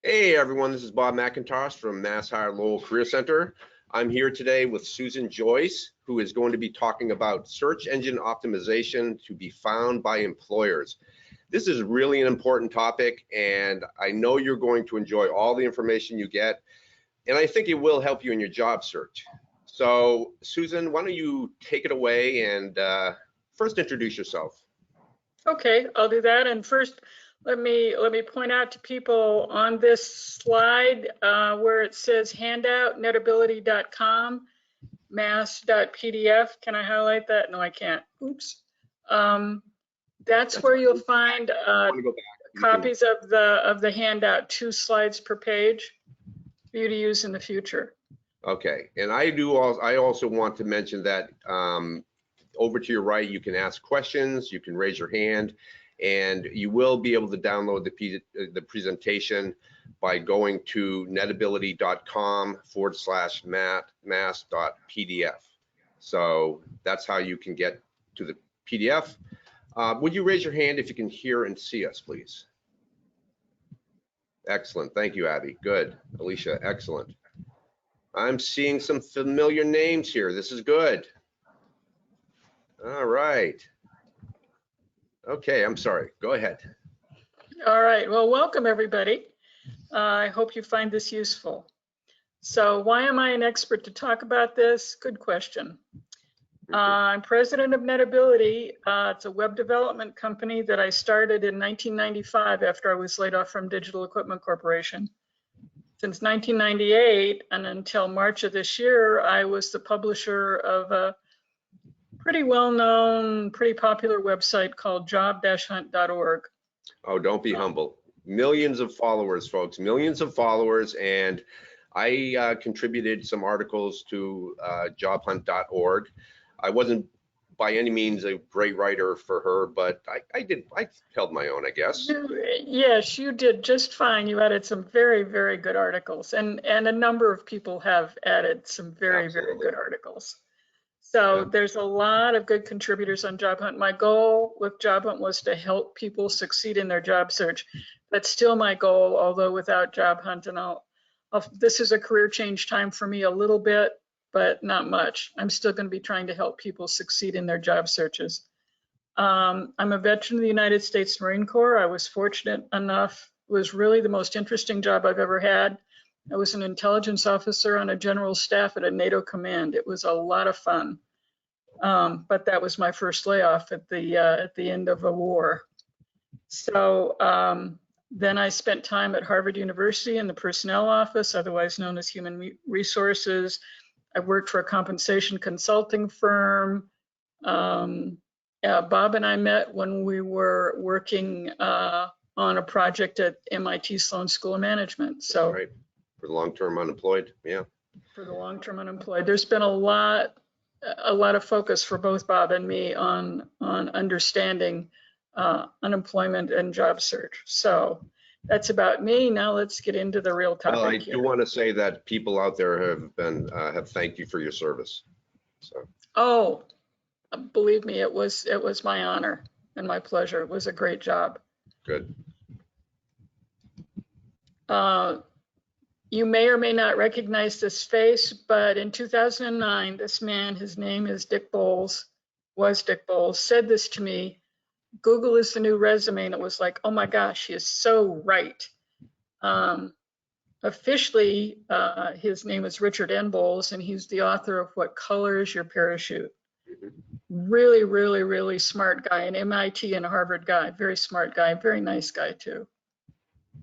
Hey everyone, this is Bob McIntosh from 𝗝ție-Lowell Career Center. I'm here today with Susan Joyce, who is going to be talking about search engine optimization to be found by employers. This is really an important topic, and I know you're going to enjoy all the information you get, and I think it will help you in your job search. So Susan, why don't you take it away and first introduce yourself. Okay, I'll do that. And first, let me point out to people on this slide where it says handout, netability.com, mass.pdf. Can I highlight that? No, I can't. Oops. That's where you'll find copies of the handout, 2 slides per page for you to use in the future. Okay, and I also want to mention that over to your right, you can ask questions, you can raise your hand, and you will be able to download the presentation by going to netability.com/mass.pdf. So that's how you can get to the PDF. Would you raise your hand if you can hear and see us, please? Excellent, thank you, Abby. Good, Alicia, excellent. I'm seeing some familiar names here. This is good. All right. Okay, I'm sorry. Go ahead. All right. Well, welcome everybody. I hope you find this useful. So why am I an expert to talk about this? Good question. I'm president of Netability. It's a web development company that I started in 1995 after I was laid off from Digital Equipment Corporation. Since 1998 and until March of this year, I was the publisher of a pretty well-known, pretty popular website called job-hunt.org. Oh, don't be humble. Millions of followers, folks, millions of followers. And I contributed some articles to jobhunt.org. I wasn't by any means a great writer for her, but I held my own, I guess. Yes, you did just fine. You added some very, very good articles, and a number of people have added some very, very good articles. So there's a lot of good contributors on Job Hunt. My goal with Job Hunt was to help people succeed in their job search. That's still my goal, although without Job Hunt, and this is a career change time for me a little bit, but not much. I'm still going to be trying to help people succeed in their job searches. I'm a veteran of the United States Marine Corps. I was fortunate enough, it was really the most interesting job I've ever had. I was an intelligence officer on a general staff at a NATO command. It was a lot of fun, but that was my first layoff at the end of a war. So then I spent time at Harvard University in the personnel office, otherwise known as human resources. I worked for a compensation consulting firm. Bob and I met when we were working on a project at MIT Sloan School of Management. So. Right. For the long-term unemployed, yeah. For the long-term unemployed, there's been a lot of focus for both Bob and me on understanding unemployment and job search. So that's about me. Now let's get into the real topic. Well, I do want to say that people out there have thanked you for your service. So. Oh, believe me, it was my honor and my pleasure. It was a great job. Good. You may or may not recognize this face, but in 2009, this man, his name is Dick Bowles, said this to me: Google is the new resume. And it was like, oh my gosh, he is so right. Officially, his name is Richard N. Bowles, and he's the author of What Color is Your Parachute? Really, really, really smart guy, an MIT and Harvard guy, very smart guy, very nice guy too.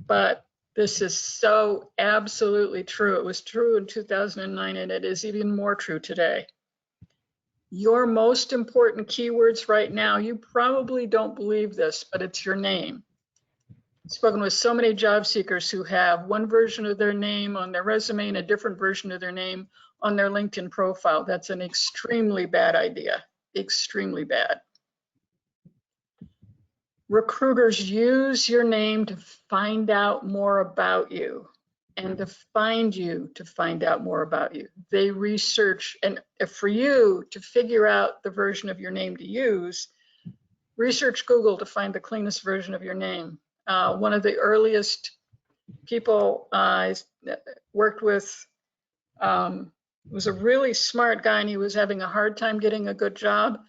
But this is so absolutely true. It was true in 2009, and it is even more true today. Your most important keywords right now, you probably don't believe this, but it's your name. I've spoken with so many job seekers who have one version of their name on their resume and a different version of their name on their LinkedIn profile. That's an extremely bad idea, extremely bad. Recruiters use your name to find out more about you and to find you to find out more about you. They research, and for you to figure out the version of your name to use, research Google to find the cleanest version of your name. One of the earliest people I worked with, was a really smart guy, and he was having a hard time getting a good job,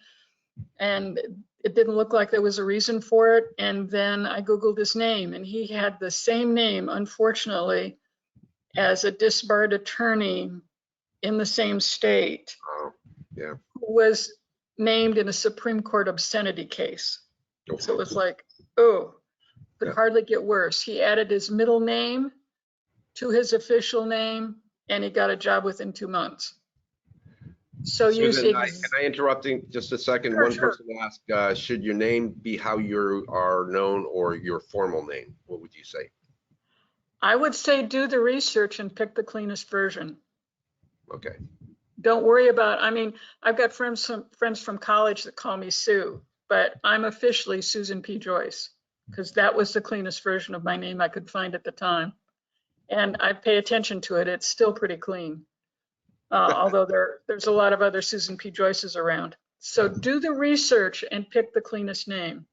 and it didn't look like there was a reason for it. And then I Googled his name, and he had the same name, unfortunately, as a disbarred attorney in the same state. Oh, yeah. Who was named in a Supreme Court obscenity case. So it was like, oh, could hardly get worse. He added his middle name to his official name, and he got a job within 2 months. So Susan, can I interrupt just a second? Sure, One sure. person asked, should your name be how you are known or your formal name? What would you say? I would say do the research and pick the cleanest version. Okay. Don't worry about, I mean, I've got friends from college that call me Sue, but I'm officially Susan P. Joyce, because that was the cleanest version of my name I could find at the time. And I pay attention to it. It's still pretty clean. Although there's a lot of other Susan P. Joyces around. So do the research and pick the cleanest name.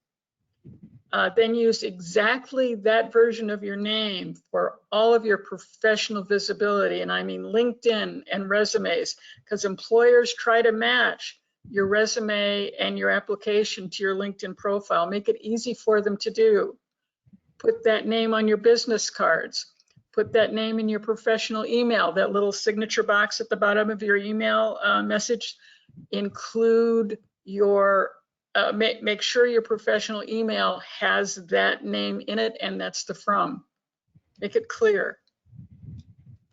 Then use exactly that version of your name for all of your professional visibility. And I mean LinkedIn and resumes, because employers try to match your resume and your application to your LinkedIn profile. Make it easy for them to do. Put that name on your business cards. Put that name in your professional email, that little signature box at the bottom of your email message. Include your make sure your professional email has that name in it, and that's the from. Make it clear.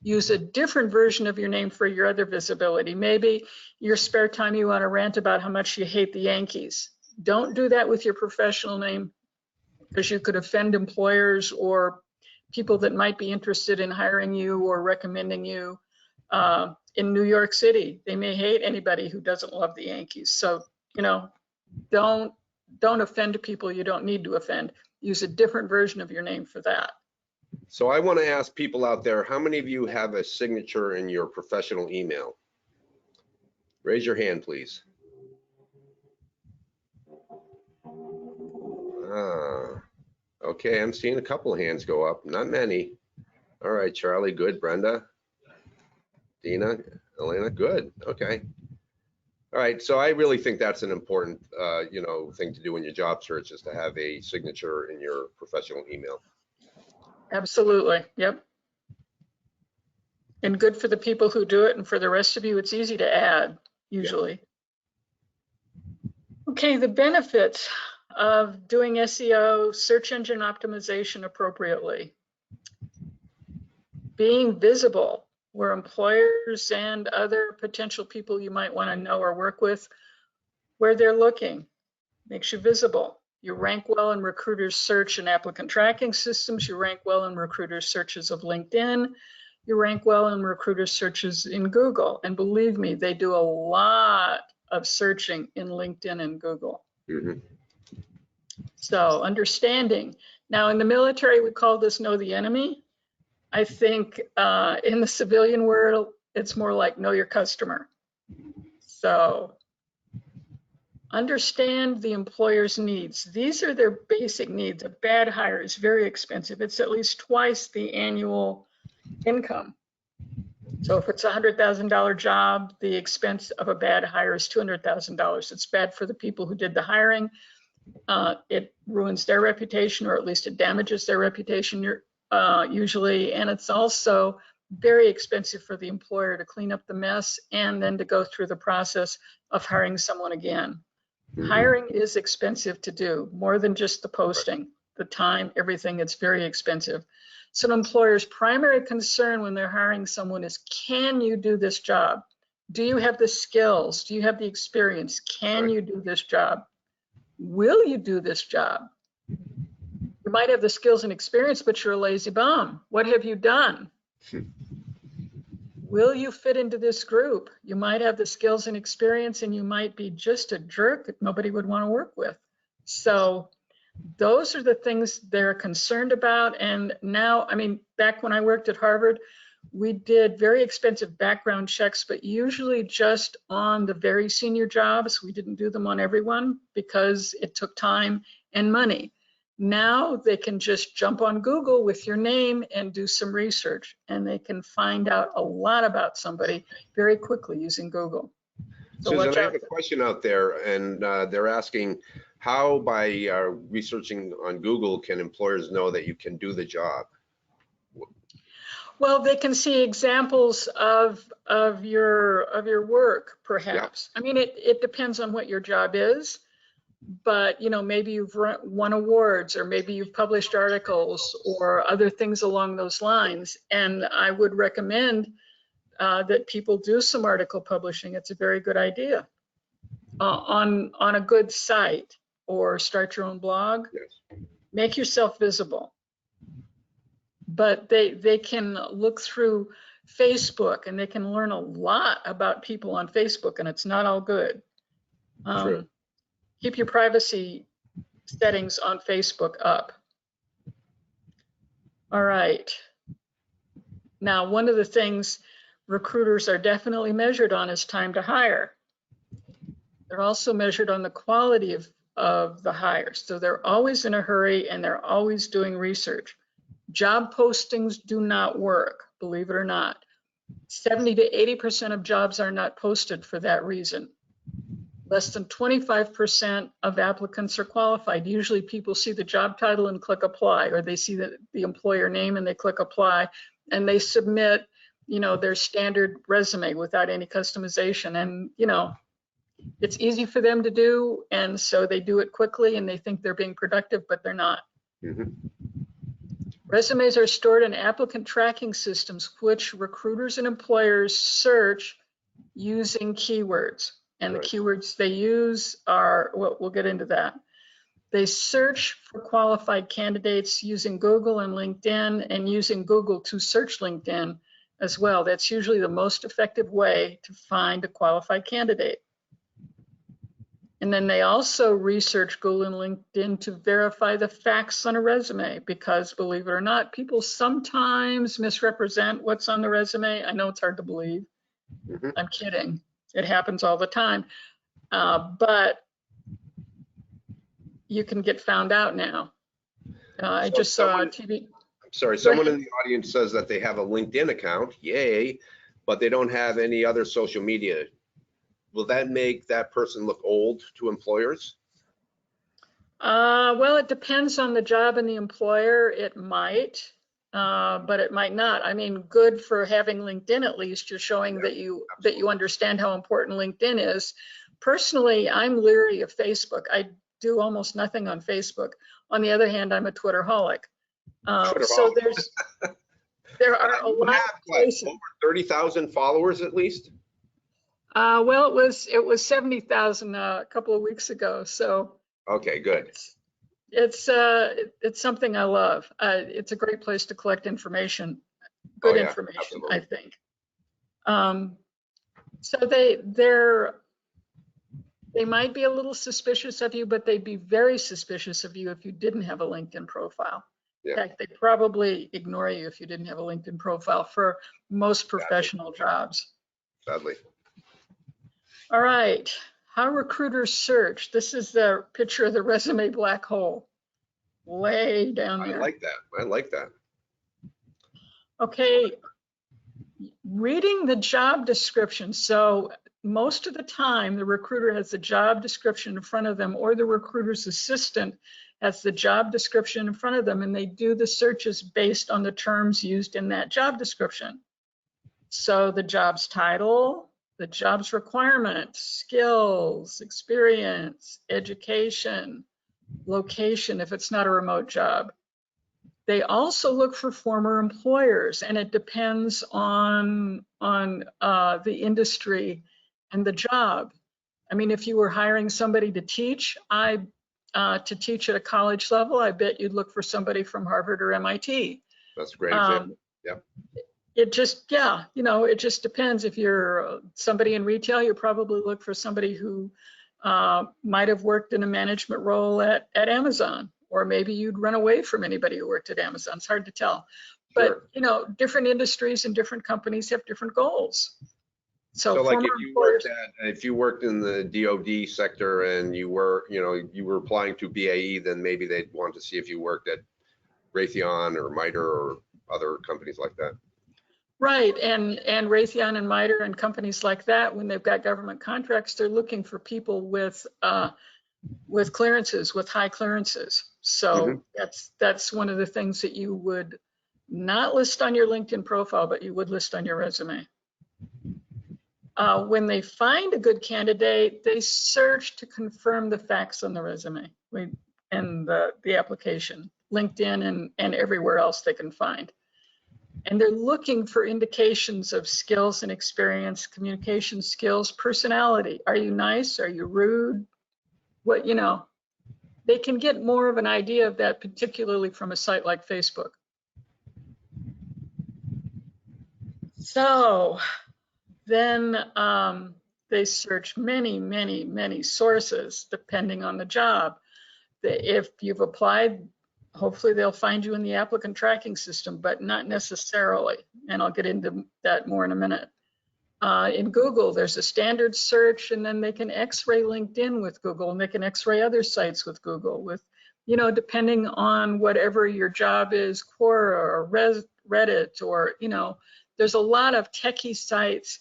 Use a different version of your name for your other visibility. Maybe your spare time you want to rant about how much you hate the Yankees. Don't do that with your professional name, because you could offend employers or people that might be interested in hiring you or recommending you. In New York City, they may hate anybody who doesn't love the Yankees. So, you know, don't offend people you don't need to offend. Use a different version of your name for that. So I want to ask people out there, how many of you have a signature in your professional email? Raise your hand, please. Okay, I'm seeing a couple of hands go up, not many. All right, Charlie, good. Brenda, Dina, Elena, good. Okay. All right, so I really think that's an important, thing to do in your job search, is to have a signature in your professional email. Absolutely, yep. And good for the people who do it, and for the rest of you, it's easy to add, usually. Yeah. Okay, the benefits of doing SEO, search engine optimization appropriately. Being visible, where employers and other potential people you might want to know or work with, where they're looking, makes you visible. You rank well in recruiters' search and applicant tracking systems. You rank well in recruiters' searches of LinkedIn. You rank well in recruiters' searches in Google. And believe me, they do a lot of searching in LinkedIn and Google. Mm-hmm. So understanding. Now in the military, we call this know the enemy. I think in the civilian world, it's more like know your customer. So understand the employer's needs. These are their basic needs. A bad hire is very expensive. It's at least twice the annual income. So if it's a $100,000 job, the expense of a bad hire is $200,000. It's bad for the people who did the hiring. It ruins their reputation, or at least it damages their reputation usually. And it's also very expensive for the employer to clean up the mess and then to go through the process of hiring someone again. Mm-hmm. Hiring is expensive to do, more than just the posting, the time, everything. It's very expensive. So an employer's primary concern when they're hiring someone is, can you do this job? Do you have the skills? Do you have the experience? Can you do this job? Will you do this job? You might have the skills and experience, but you're a lazy bum. What have you done? Will you fit into this group? You might have the skills and experience, and you might be just a jerk that nobody would want to work with. So those are the things they're concerned about. And now, I mean, back when I worked at Harvard, we did very expensive background checks, but usually just on the very senior jobs. We didn't do them on everyone because it took time and money. Now they can just jump on Google with your name and do some research, and they can find out a lot about somebody very quickly using Google. So Susan, I have a question out there, and they're asking how by researching on Google can employers know that you can do the job? Well, they can see examples of your work, perhaps. Yeah. I mean, it depends on what your job is, but you know, maybe you've won awards, or maybe you've published articles or other things along those lines. And I would recommend that people do some article publishing. It's a very good idea on a good site, or start your own blog. Yes. Make yourself visible. But they can look through Facebook, and they can learn a lot about people on Facebook, and it's not all good. True. Keep your privacy settings on Facebook up. All right. Now, one of the things recruiters are definitely measured on is time to hire. They're also measured on the quality of the hire. So they're always in a hurry, and they're always doing research. Job postings do not work, believe it or not. 70 to 80% of jobs are not posted for that reason. Less than 25% of applicants are qualified. Usually people see the job title and click apply, or they see the employer name and they click apply, and they submit, you know, their standard resume without any customization. And, you know, it's easy for them to do, and so they do it quickly, and they think they're being productive, but they're not. Mm-hmm. Resumes are stored in applicant tracking systems, which recruiters and employers search using keywords. And right. The keywords they use are, well, we'll get into that. They search for qualified candidates using Google and LinkedIn, and using Google to search LinkedIn as well. That's usually the most effective way to find a qualified candidate. And then they also research Google and LinkedIn to verify the facts on a resume, because believe it or not, people sometimes misrepresent what's on the resume. I know it's hard to believe. Mm-hmm. I'm kidding. It happens all the time. But you can get found out now. I just saw a TV. Sorry, someone in the audience says that they have a LinkedIn account, yay, but they don't have any other social media. Will that make that person look old to employers? Well, it depends on the job and the employer. It might, but it might not. I mean, good for having LinkedIn at least. You're showing that you understand how important LinkedIn is. Personally, I'm leery of Facebook. I do almost nothing on Facebook. On the other hand, I'm a Twitterholic. So there are a lot of places. Over 30,000 followers at least? Well, it was 70,000 a couple of weeks ago. So okay, good. It's something I love. It's a great place to collect information, good information, absolutely. I think. So they might be a little suspicious of you, but they'd be very suspicious of you if you didn't have a LinkedIn profile. Yeah. In fact, they'd probably ignore you if you didn't have a LinkedIn profile for most professional jobs. Sadly. All right, how recruiters search. This is the picture of the resume black hole, way down there. I like that. I like that. Okay, reading the job description. So most of the time, the recruiter has the job description in front of them, or the recruiter's assistant has the job description in front of them, and they do the searches based on the terms used in that job description. So the job's title, the job's requirements, skills, experience, education, location, if it's not a remote job. They also look for former employers, and it depends on the industry and the job. I mean, if you were hiring somebody to teach, at a college level, I bet you'd look for somebody from Harvard or MIT. That's a great example. Yep. It just, you know, it just depends. If you're somebody in retail, you probably look for somebody who might have worked in a management role at Amazon, or maybe you'd run away from anybody who worked at Amazon. It's hard to tell. But, you know, different industries and different companies have different goals. So like former if you employers. worked in the DoD sector and you were applying to BAE, then maybe they'd want to see if you worked at Raytheon or MITRE or other companies like that. Right, and Raytheon and MITRE and companies like that, when they've got government contracts, they're looking for people with clearances, with high clearances. So that's one of the things that you would not list on your LinkedIn profile, but you would list on your resume. When they find a good candidate, they search to confirm the facts on the resume and the application, LinkedIn and everywhere else they can find. And they're looking for indications of skills and experience, communication skills, personality. Are you nice? Are you rude? What, they can get more of an idea of that, particularly from a site like Facebook. So then they search many sources depending on the job. If you've applied, hopefully they'll find you in the applicant tracking system, but not necessarily. And I'll get into that more in a minute. In Google, there's a standard search, and then they can X-ray LinkedIn with Google, and they can X-ray other sites with Google with, depending on whatever your job is, Quora or Reddit, or, there's a lot of techie sites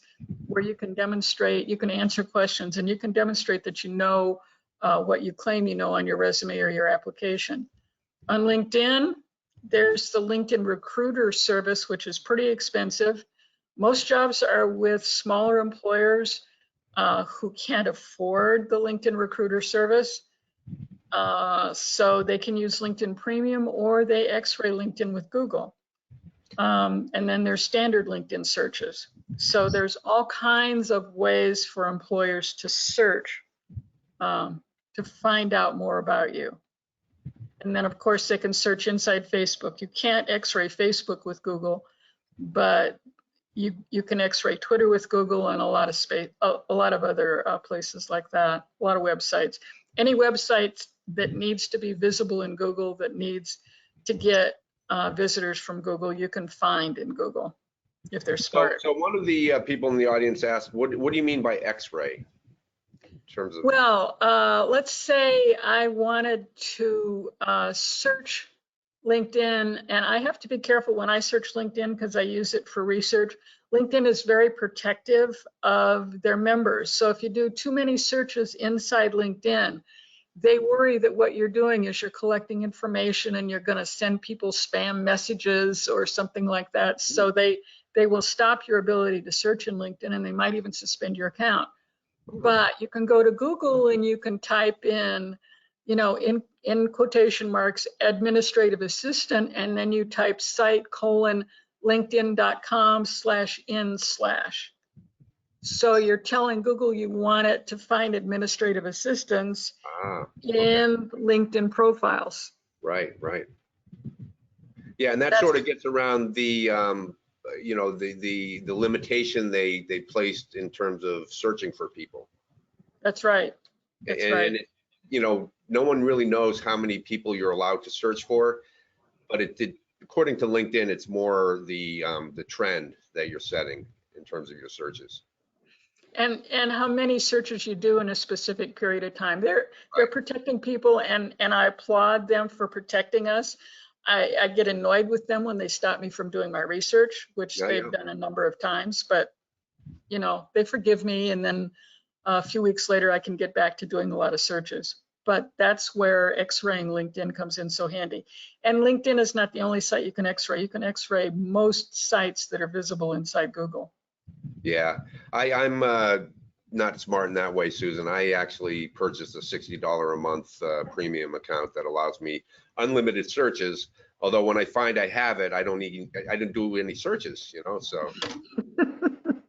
where you can demonstrate, you can answer questions, and you can demonstrate that you know what you claim you know on your resume or your application. On LinkedIn, there's the LinkedIn Recruiter service, which is pretty expensive. Most jobs are with smaller employers who can't afford the LinkedIn Recruiter service. So they can use LinkedIn Premium, or they X-ray LinkedIn with Google. And then there's standard LinkedIn searches. So there's all kinds of ways for employers to search to find out more about you. And then, of course, they can search inside Facebook. You can't X-ray Facebook with Google, but you can X-ray Twitter with Google and a lot of other places like that, a lot of websites. Any website that needs to be visible in Google, that needs to get visitors from Google, you can find in Google if they're smart. So one of the people in the audience asked, what do you mean by X-ray? In terms of... Well, let's say I wanted to search LinkedIn, and I have to be careful when I search LinkedIn because I use it for research. LinkedIn is very protective of their members. So if you do too many searches inside LinkedIn, they worry that what you're doing is you're collecting information and you're going to send people spam messages or something like that. So they will stop your ability to search in LinkedIn, and they might even suspend your account. But you can go to Google and you can type in, in quotation marks, administrative assistant, and then you type site:/linkedin.com/in/. So you're telling Google you want it to find administrative assistants in LinkedIn profiles. Right. Yeah, and that sort of gets around the, the limitation they placed in terms of searching for people. That's right. And no one really knows how many people you're allowed to search for, but according to LinkedIn, it's more the trend that you're setting in terms of your searches. And how many searches you do in a specific period of time. They're protecting people, and I applaud them for protecting us. I get annoyed with them when they stop me from doing my research, which they've done a number of times, but they forgive me, and then a few weeks later I can get back to doing a lot of searches. But that's where X-raying LinkedIn comes in so handy. And LinkedIn is not the only site you can X-ray. You can X-ray most sites that are visible inside Google. Yeah, I'm not smart in that way, Susan. I actually purchased a $60 a month premium account that allows me unlimited searches. Although when I find I have it, I didn't do any searches, so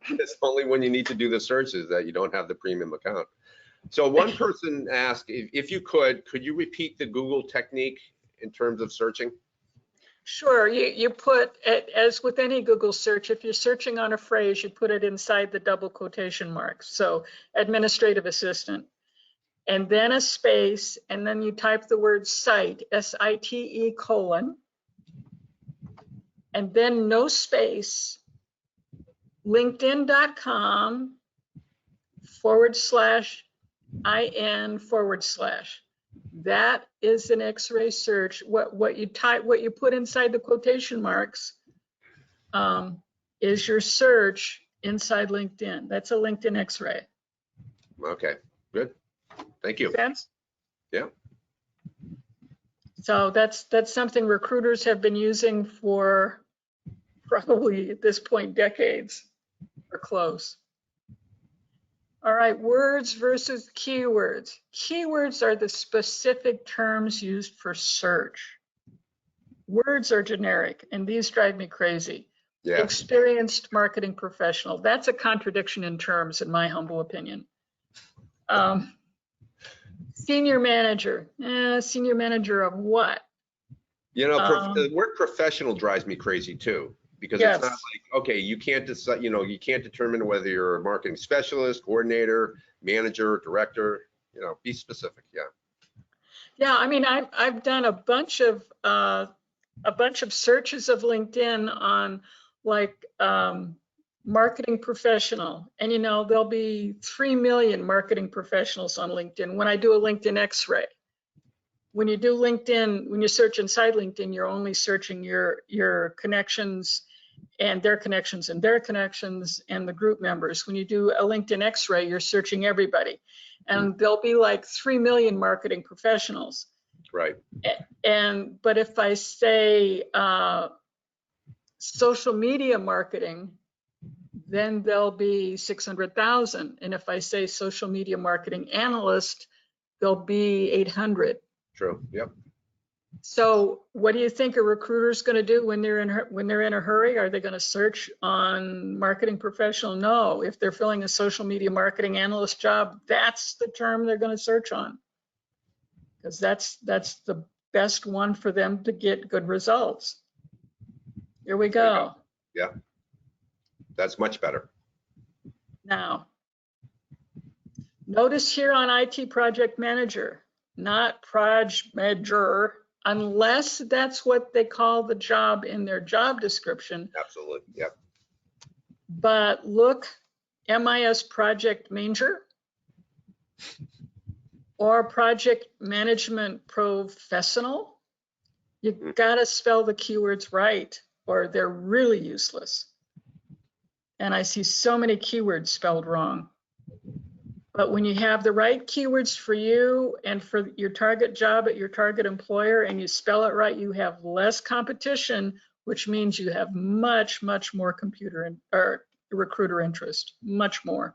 it's only when you need to do the searches that you don't have the premium account. So one person asked, if you could you repeat the Google technique in terms of searching? Sure, you put, as with any Google search, if you're searching on a phrase, you put it inside the double quotation marks. So administrative assistant, and then a space, and then you type the word site, SITE:/, and then no space, linkedin.com/IN/. That is an X-ray search. What you type, what you put inside the quotation marks, is your search inside LinkedIn. That's a LinkedIn X-ray. Okay, good. Thank you. Make sense? Yeah. So that's something recruiters have been using for probably at this point decades or close. All right, words versus keywords. Keywords are the specific terms used for search. Words are generic, and these drive me crazy. Yeah. Experienced marketing professional. That's a contradiction in terms, in my humble opinion. Senior manager. Senior manager of what? You know, the word professional drives me crazy too, because yes. It's not like, okay, you can't decide, you know, you can't determine whether you're a marketing specialist, coordinator, manager, director, you know, be specific. Yeah. Yeah, I mean, I've done a bunch of searches of LinkedIn on like marketing professional, and you know, there'll be 3 million marketing professionals on LinkedIn. When I do a LinkedIn X-ray, when you do LinkedIn, when you search inside LinkedIn, you're only searching your connections and their connections and their connections and the group members. When you do a LinkedIn X-ray, you're searching everybody, and there'll be like 3 million marketing professionals. Right. But if I say social media marketing, then there'll be 600,000. And if I say social media marketing analyst, there'll be 800. True. Yep. So what do you think a recruiter's going to do when they're in a hurry? Are they going to search on marketing professional? No. If they're filling a social media marketing analyst job, that's the term they're going to search on, because that's the best one for them to get good results. Here we go. Yeah. That's much better. Now, notice here on IT project manager, not project manager, unless that's what they call the job in their job description. Absolutely. Yep. But look, MIS project manager or project management professional, you gotta spell the keywords right, or they're really useless. And I see so many keywords spelled wrong. But when you have the right keywords for you and for your target job at your target employer, and you spell it right, you have less competition, which means you have much, much more recruiter interest, much more.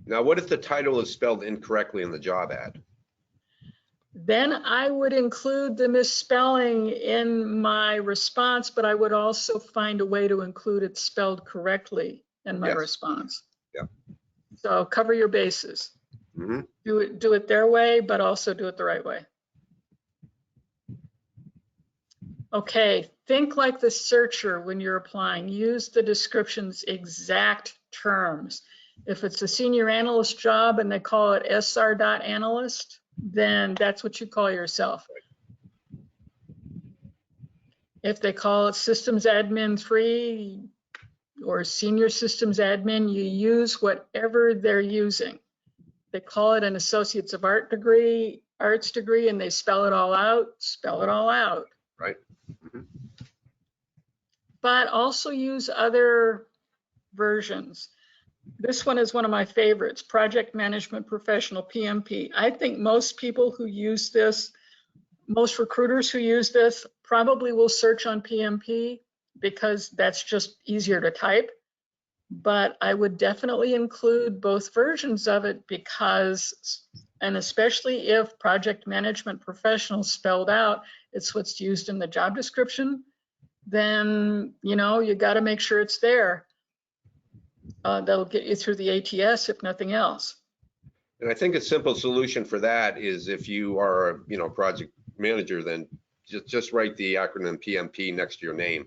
Now, what if the title is spelled incorrectly in the job ad? Then I would include the misspelling in my response, but I would also find a way to include it spelled correctly in my response. Yeah. So cover your bases. Mm-hmm. Do it their way, but also do it the right way. Okay, think like the searcher when you're applying. Use the description's exact terms. If it's a senior analyst job and they call it SR.analyst, then that's what you call yourself. If they call it systems admin 3 or senior systems admin, you use whatever they're using. They call it an associates of arts degree, and they spell it all out, spell it all out. Right. Mm-hmm. But also use other versions. This one is one of my favorites, project management professional, PMP. I think most people who use this, most recruiters who use this probably will search on PMP because that's just easier to type. But I would definitely include both versions of it because, and especially if project management professional spelled out, it's what's used in the job description, then, you know, you got to make sure it's there. That'll get you through the ATS if nothing else. And I think a simple solution for that is if you are, you know, project manager, then just write the acronym PMP next to your name.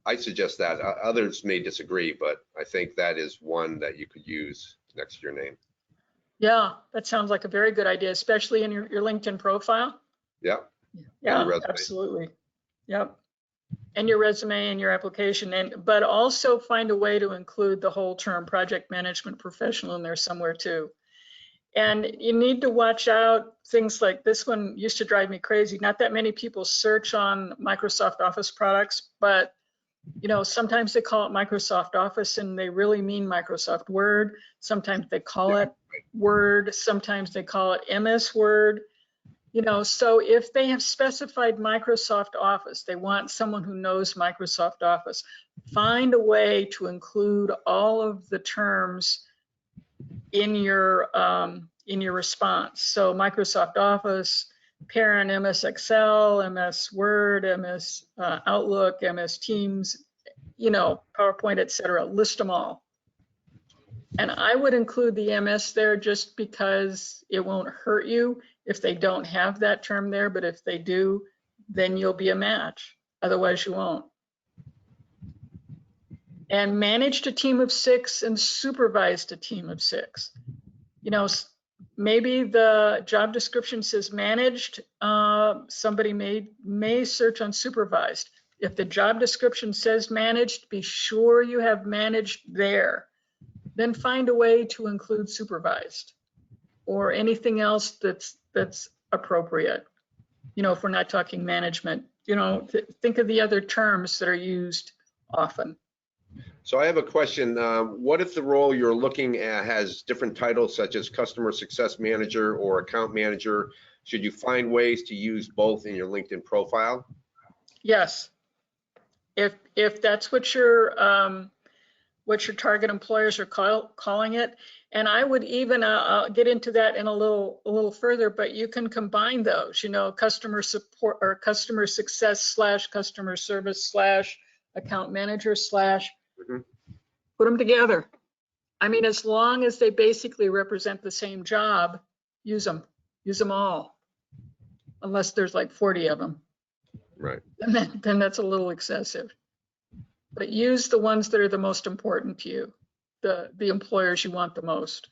I suggest that. Others may disagree, but I think that is one that you could use next to your name. Yeah, that sounds like a very good idea, especially in your LinkedIn profile. Yeah. Yeah, absolutely. Yep. and your resume and your application, but also find a way to include the whole term project management professional in there somewhere too. And you need to watch out things like this one used to drive me crazy. Not that many people search on Microsoft Office products, but sometimes they call it Microsoft Office and they really mean Microsoft Word. Sometimes they call it Word. Sometimes they call it MS Word. So if they have specified Microsoft Office, they want someone who knows Microsoft Office. Find a way to include all of the terms in your response. So Microsoft Office, parent MS Excel, MS Word, MS Outlook, MS Teams, PowerPoint, etc. List them all. And I would include the MS there just because it won't hurt you if they don't have that term there, but if they do, then you'll be a match. Otherwise you won't. And managed a team of 6 and supervised a team of 6. Maybe the job description says managed, somebody may search on supervised. If the job description says managed, be sure you have managed there. Then find a way to include supervised or anything else that's appropriate. If we're not talking management, think of the other terms that are used often. So I have a question. What if the role you're looking at has different titles such as customer success manager or account manager? Should you find ways to use both in your LinkedIn profile? Yes. If that's what your target employers are calling it, and I would even I'll get into that in a little further, but you can combine those, customer support or customer success / customer service / account manager / put them together. I mean, as long as they basically represent the same job, use them all, unless there's like 40 of them. Right. And then that's a little excessive. But use the ones that are the most important to you, the employers you want the most.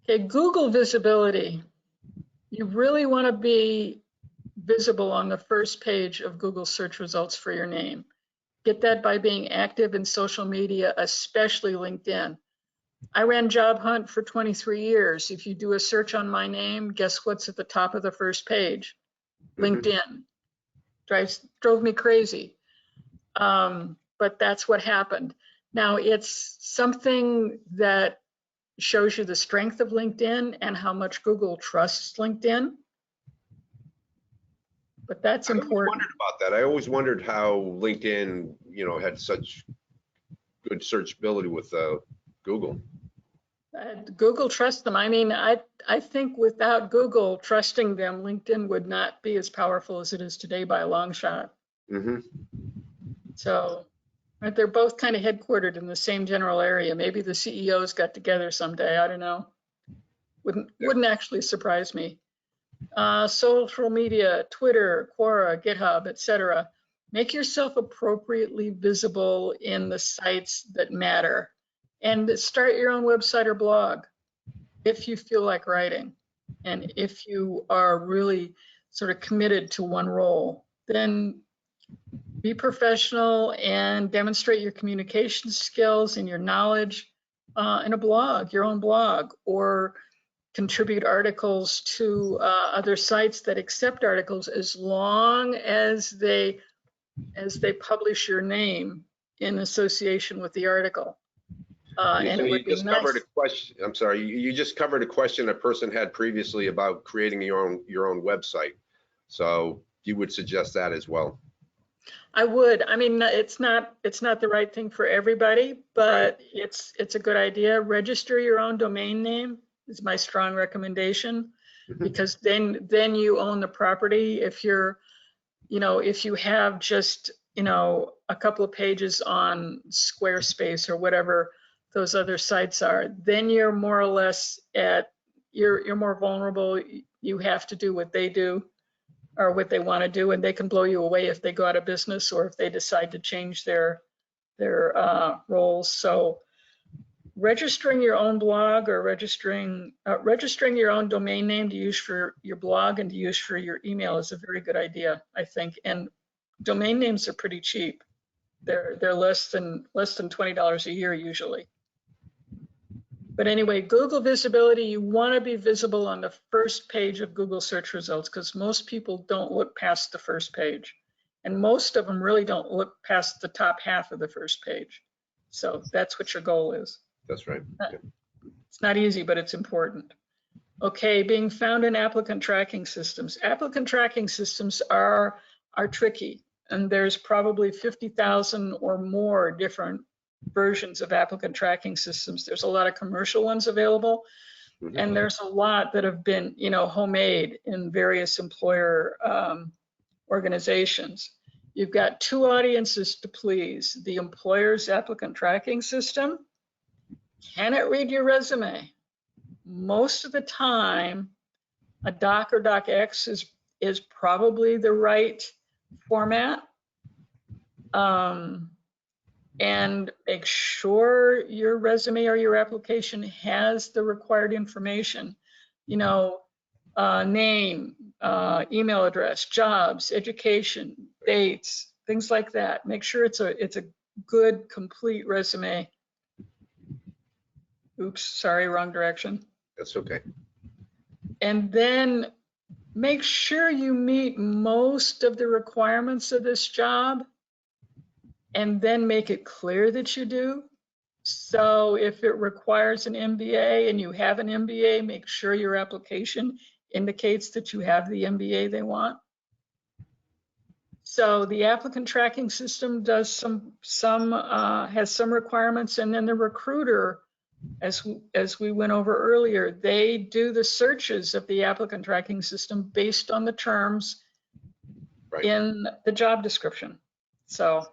Okay, Google visibility. You really want to be visible on the first page of Google search results for your name. Get that by being active in social media, especially LinkedIn. I ran Job Hunt for 23 years. If you do a search on my name, guess what's at the top of the first page? LinkedIn. Drove me crazy. But that's what happened. Now, it's something that shows you the strength of LinkedIn and how much Google trusts LinkedIn. But that's important. I wondered about that. I always wondered how LinkedIn, had such good searchability with Google. Google trusts them. I mean, I think without Google trusting them, LinkedIn would not be as powerful as it is today by a long shot. Mm-hmm. So, they're both kind of headquartered in the same general area. Maybe the CEOs got together someday. I don't know. Wouldn't actually surprise me. Social media, Twitter, Quora, GitHub, etc. Make yourself appropriately visible in the sites that matter, and start your own website or blog if you feel like writing, and if you are really sort of committed to one role. Then be professional and demonstrate your communication skills and your knowledge in a blog, your own blog, or contribute articles to other sites that accept articles, as long as they publish your name in association with the article. And it would be nice. Covered a question. I'm sorry, you just covered a question a person had previously about creating your own website. So you would suggest that as well? I would. I mean, it's not the right thing for everybody, but it's a good idea. Register your own domain name is my strong recommendation, because then you own the property. If you're, if you have just, a couple of pages on Squarespace or whatever those other sites are, then you're more or less you're more vulnerable. You have to do what they do or what they want to do, and they can blow you away if they go out of business or if they decide to change their roles. So registering your own blog or registering your own domain name to use for your blog and to use for your email is a very good idea, I think. And domain names are pretty cheap. They're less than $20 a year usually. But anyway, Google visibility, you want to be visible on the first page of Google search results because most people don't look past the first page. And most of them really don't look past the top half of the first page. So that's what your goal is. That's right. Yeah. It's not easy, but it's important. Okay, being found in applicant tracking systems. Applicant tracking systems are tricky, and there's probably 50,000 or more different versions of applicant tracking systems. There's a lot of commercial ones available, and there's a lot that have been, homemade in various employer organizations. You've got two audiences to please: the employer's applicant tracking system. Can it read your resume? Most of the time, a doc or docx is probably the right format. And make sure your resume or your application has the required information, name, email address, jobs, education, dates, things like that. Make sure it's a good, complete resume. Oops, sorry, wrong direction. That's okay. And then make sure you meet most of the requirements of this job, and then make it clear that you do. So if it requires an MBA and you have an MBA, make sure your application indicates that you have the MBA they want. So the applicant tracking system does has some requirements, and then the recruiter, as we went over earlier, they do the searches of the applicant tracking system based on the terms in the job description. So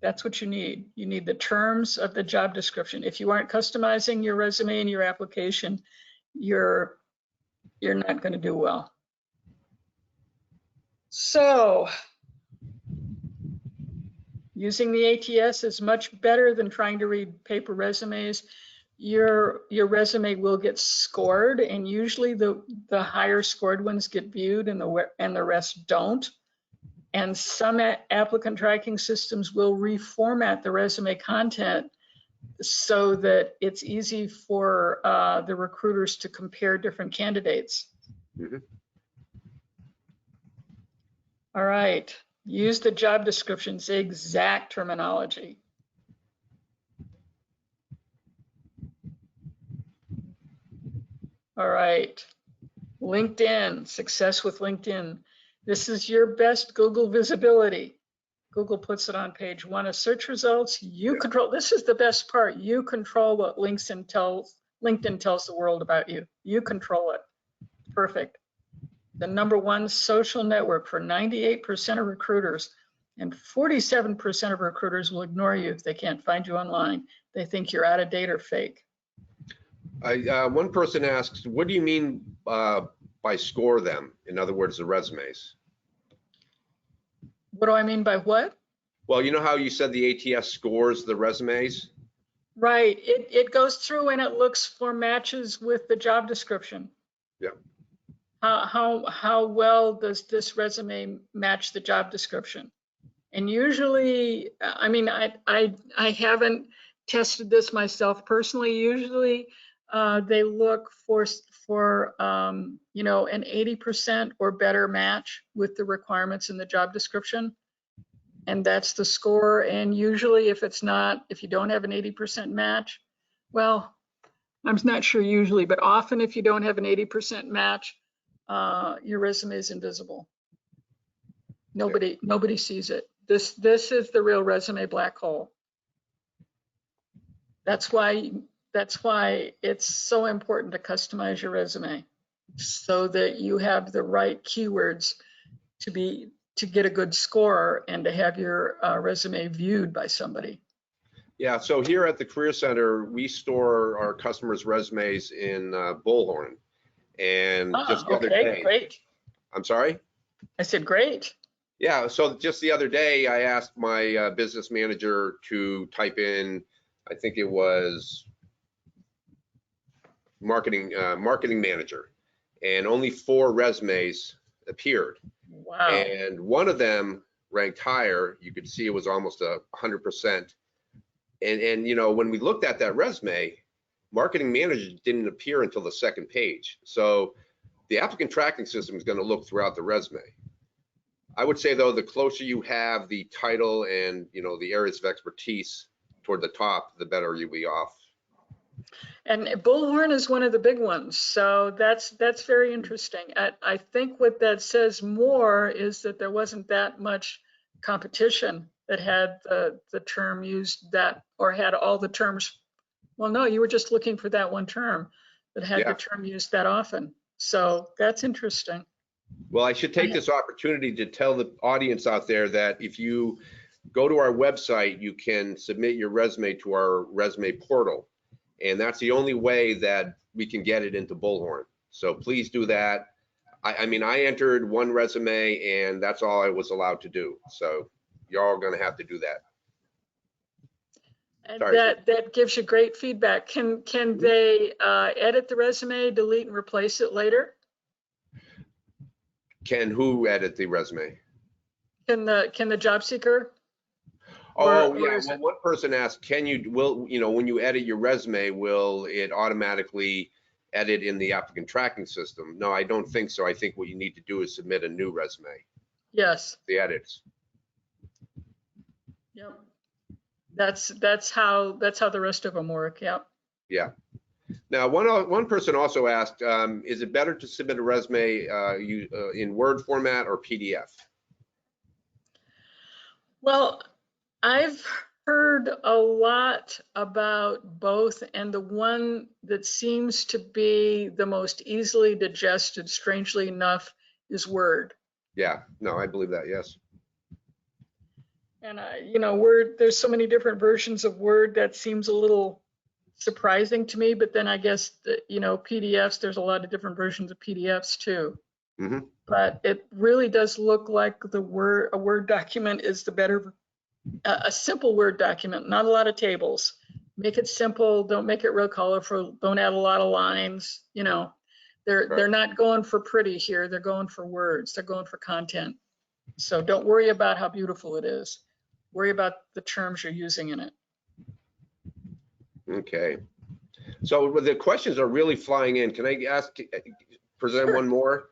that's what you need. You need the terms of the job description. If you aren't customizing your resume and your application, you're not going to do well. So using the ATS is much better than trying to read paper resumes. Your resume will get scored, and usually the higher scored ones get viewed and the rest don't. And some applicant tracking systems will reformat the resume content so that it's easy for the recruiters to compare different candidates. All right, use the job description's exact terminology. All right, LinkedIn, success with LinkedIn. This is your best Google visibility. Google puts it on page 1 of search results. You control, this is the best part. You control what LinkedIn tells the world about you. You control it. Perfect. The #1 social network for 98% of recruiters, and 47% of recruiters will ignore you if they can't find you online. They think you're out of date or fake. One person asks, what do you mean by score them? In other words, the resumes. What do I mean by what? Well, you know how you said the ATS scores the resumes? Right. It goes through and it looks for matches with the job description. Yeah. How well does this resume match the job description? And usually, I mean, I haven't tested this myself personally. Usually, they look for an 80% or better match with the requirements in the job description, and that's the score. And usually, if you don't have an 80% match, well, I'm not sure usually, but often if you don't have an 80% match, your resume is invisible. Nobody sees it. This is the real resume black hole. That's why it's so important to customize your resume so that you have the right keywords to get a good score and to have your resume viewed by somebody. Yeah, so here at the Career Center, we store our customers' resumes in Bullhorn. And just the other day, great. I'm sorry? I said great. Yeah, so just the other day, I asked my business manager to type in, I think it was marketing manager, and only 4 resumes appeared. Wow. And one of them ranked higher. You could see it was almost 100%. And you know, when we looked at that resume, marketing manager didn't appear until the 2nd page. So the applicant tracking system is going to look throughout the resume. I would say though, the closer you have the title and, you know, the areas of expertise toward the top, the better you'll be off. And Bullhorn is one of the big ones, so that's very interesting. I think what that says more is that there wasn't that much competition that had the term used that, or had all the terms. Well, no, you were just looking for that one term that had the term used that often. So that's interesting. Well, I should take this opportunity to tell the audience out there that if you go to our website, you can submit your resume to our resume portal. And that's the only way that we can get it into Bullhorn. So please do that. I mean, I entered 1 resume and that's all I was allowed to do. So you're all going to have to do that. And that gives you great feedback. Can they edit the resume, delete and replace it later? Can who edit the resume? Can the job seeker? Oh, yeah. Well, one person asked, you know, when you edit your resume, will it automatically edit in the applicant tracking system? No, I don't think so. I think what you need to do is submit a new resume. Yes. The edits. Yep. That's how the rest of them work. Yep. Yeah. Now, one person also asked, is it better to submit a resume in Word format or PDF? Well, I've heard a lot about both, and the one that seems to be the most easily digested, strangely enough, is Word. Yeah, no, I believe that, yes. And you know, Word, there's so many different versions of Word that seems a little surprising to me, but then I guess that, you know, PDFs, there's a lot of different versions of PDFs too. Mm-hmm. But it really does look like a Word document is the better, a simple Word document, not a lot of tables. Make it simple, don't make it real colorful, don't add a lot of lines, you know. They're not going for pretty here, they're going for words, they're going for content. So don't worry about how beautiful it is. Worry about the terms you're using in it. Okay. So the questions are really flying in. Can I present one more?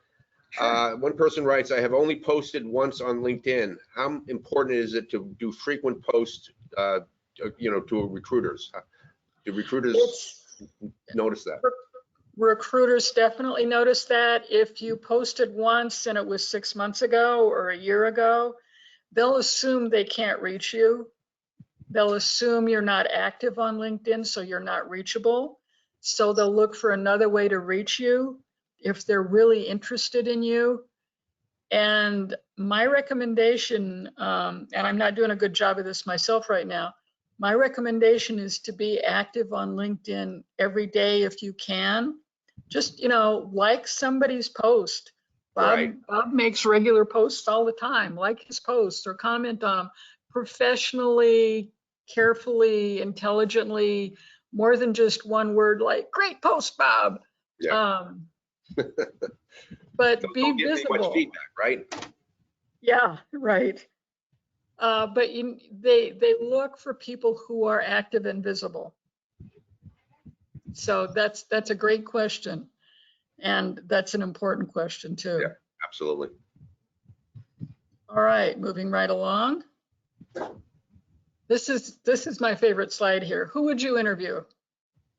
Sure. One person writes, I have only posted once on LinkedIn. How important is it to do frequent posts, you know, to recruiters? Do recruiters notice that? Recruiters definitely notice that. If you posted once and it was 6 months ago or a year ago, they'll assume they can't reach you. They'll assume you're not active on LinkedIn, so you're not reachable. So they'll look for another way to reach you if they're really interested in you. And my recommendation, and I'm not doing a good job of this myself right now, my recommendation is to be active on LinkedIn every day if you can. Just, you know, like somebody's post. Bob makes regular posts all the time. Like his posts or comment on them professionally, carefully, intelligently, more than just one word like "great post, Bob." Yeah. But be visible. Much feedback, right? Yeah, right. But they look for people who are active and visible. So that's a great question, and that's an important question too. Yeah, absolutely. All right, moving right along. This is my favorite slide here. Who would you interview?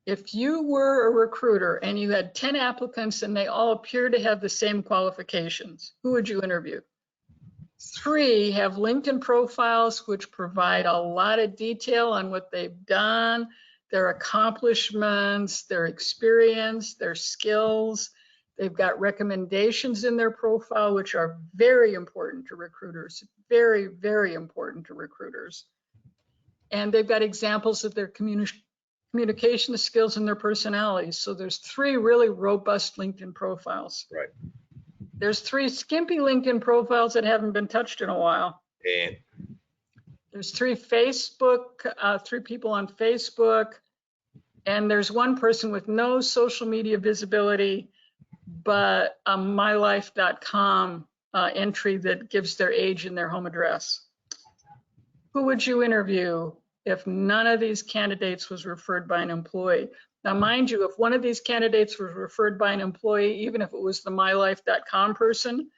If you were a recruiter and you had 10 applicants and they all appear to have the same qualifications, who would you interview? 3 have LinkedIn profiles which provide a lot of detail on what they've done, their accomplishments, their experience, their skills. They've got recommendations in their profile, which are very important to recruiters, very, very important to recruiters. And they've got examples of their communication skills and their personalities. So there's 3 really robust LinkedIn profiles. Right. There's 3 skimpy LinkedIn profiles that haven't been touched in a while. And there's 3 people on Facebook. and there's one person with no social media visibility, but a mylife.com entry that gives their age and their home address. Who would you interview if none of these candidates was referred by an employee? Now, mind you, if one of these candidates was referred by an employee, even if it was the mylife.com person,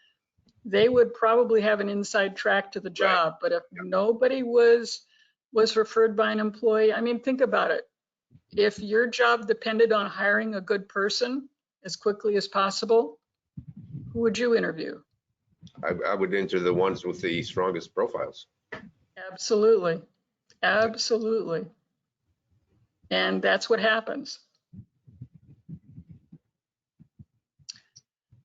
they would probably have an inside track to the job. But if nobody was referred by an employee, I mean, think about it. If your job depended on hiring a good person as quickly as possible, who would you interview? I would enter the ones with the strongest profiles. Absolutely. Absolutely. And that's what happens.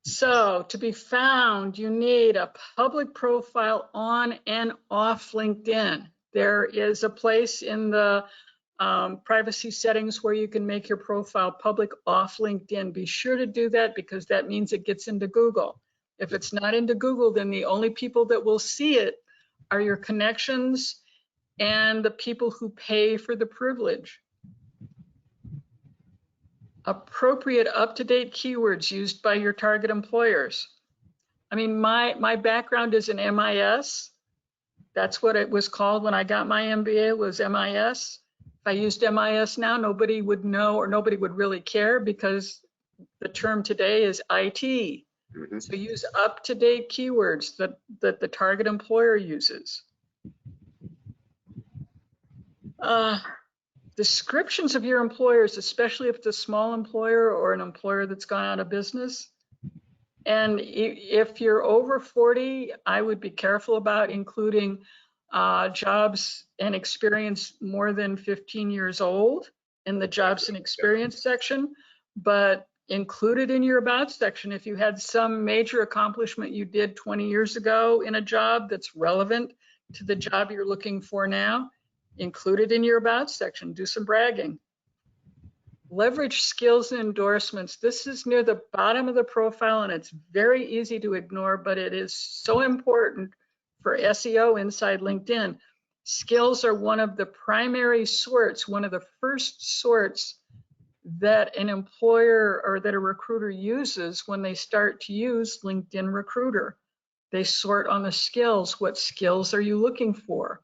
So to be found, you need a public profile on and off LinkedIn. There is a place in the privacy settings where you can make your profile public off LinkedIn. Be sure to do that because that means it gets into Google. If it's not into Google, then the only people that will see it are your connections and the people who pay for the privilege. Appropriate up-to-date keywords used by your target employers. I mean, my background is in MIS. That's what it was called when I got my MBA, was MIS. If I used MIS now, nobody would know or nobody would really care because the term today is IT. So use up-to-date keywords that the target employer uses. Descriptions of your employers, especially if it's a small employer or an employer that's gone out of business. And if you're over 40, I would be careful about including jobs and experience more than 15 years old in the jobs and experience section, but include it in your about section. If you had some major accomplishment you did 20 years ago in a job that's relevant to the job you're looking for now, include it in your about section. Do some bragging. Leverage skills and endorsements. This is near the bottom of the profile and it's very easy to ignore, but it is so important for SEO inside LinkedIn. Skills are one of the primary sorts, one of the first sorts that an employer or that a recruiter uses when they start to use LinkedIn Recruiter. They sort on the skills. What skills are you looking for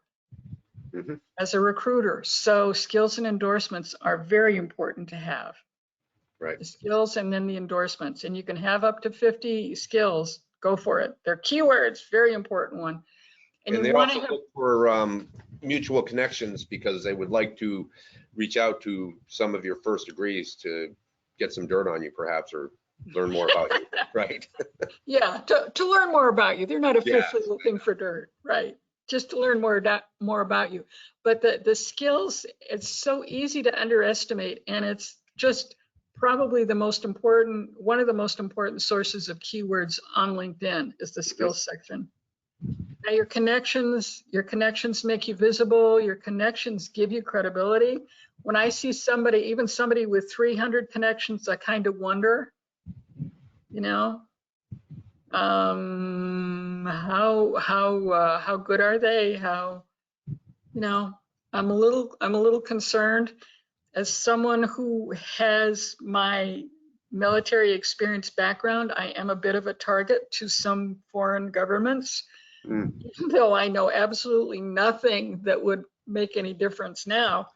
as a recruiter? So skills and endorsements are very important to have. Right. The skills and then the endorsements. And you can have up to 50 skills. Go for it. They're keywords, very important one. And they also look for mutual connections because they would like to reach out to some of your first degrees to get some dirt on you, perhaps, or learn more about you, right? Yeah, to learn more about you. They're not officially looking for dirt, right? Just to learn more about you. But the skills, it's so easy to underestimate, and it's just probably the most important, one of the most important sources of keywords on LinkedIn is the skills section. Now your connections make you visible. Your connections give you credibility. When I see somebody, even somebody with 300 connections, I kind of wonder, you know, how good are they? How, you know, I'm a little concerned as someone who has my military experience background. I am a bit of a target to some foreign governments. Even though I know absolutely nothing that would make any difference now,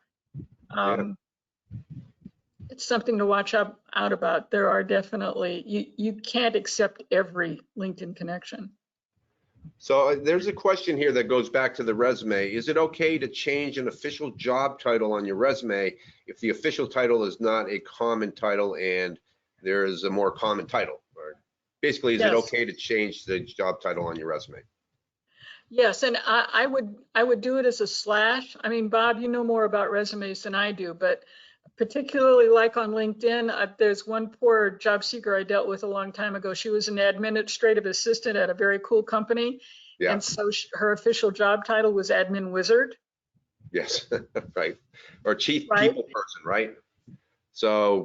it's something to watch out about. There are definitely, you can't accept every LinkedIn connection. So there's a question here that goes back to the resume. Is it okay to change an official job title on your resume if the official title is not a common title and there is a more common title? Or basically, is it okay to change the job title on your resume? Yes, and I would do it as a slash. I mean, Bob, you know more about resumes than I do, but particularly like on LinkedIn, there's one poor job seeker I dealt with a long time ago. She was an administrative assistant at a very cool company. Yeah. And so her official job title was admin wizard. Yes, right. Or chief people person, right? So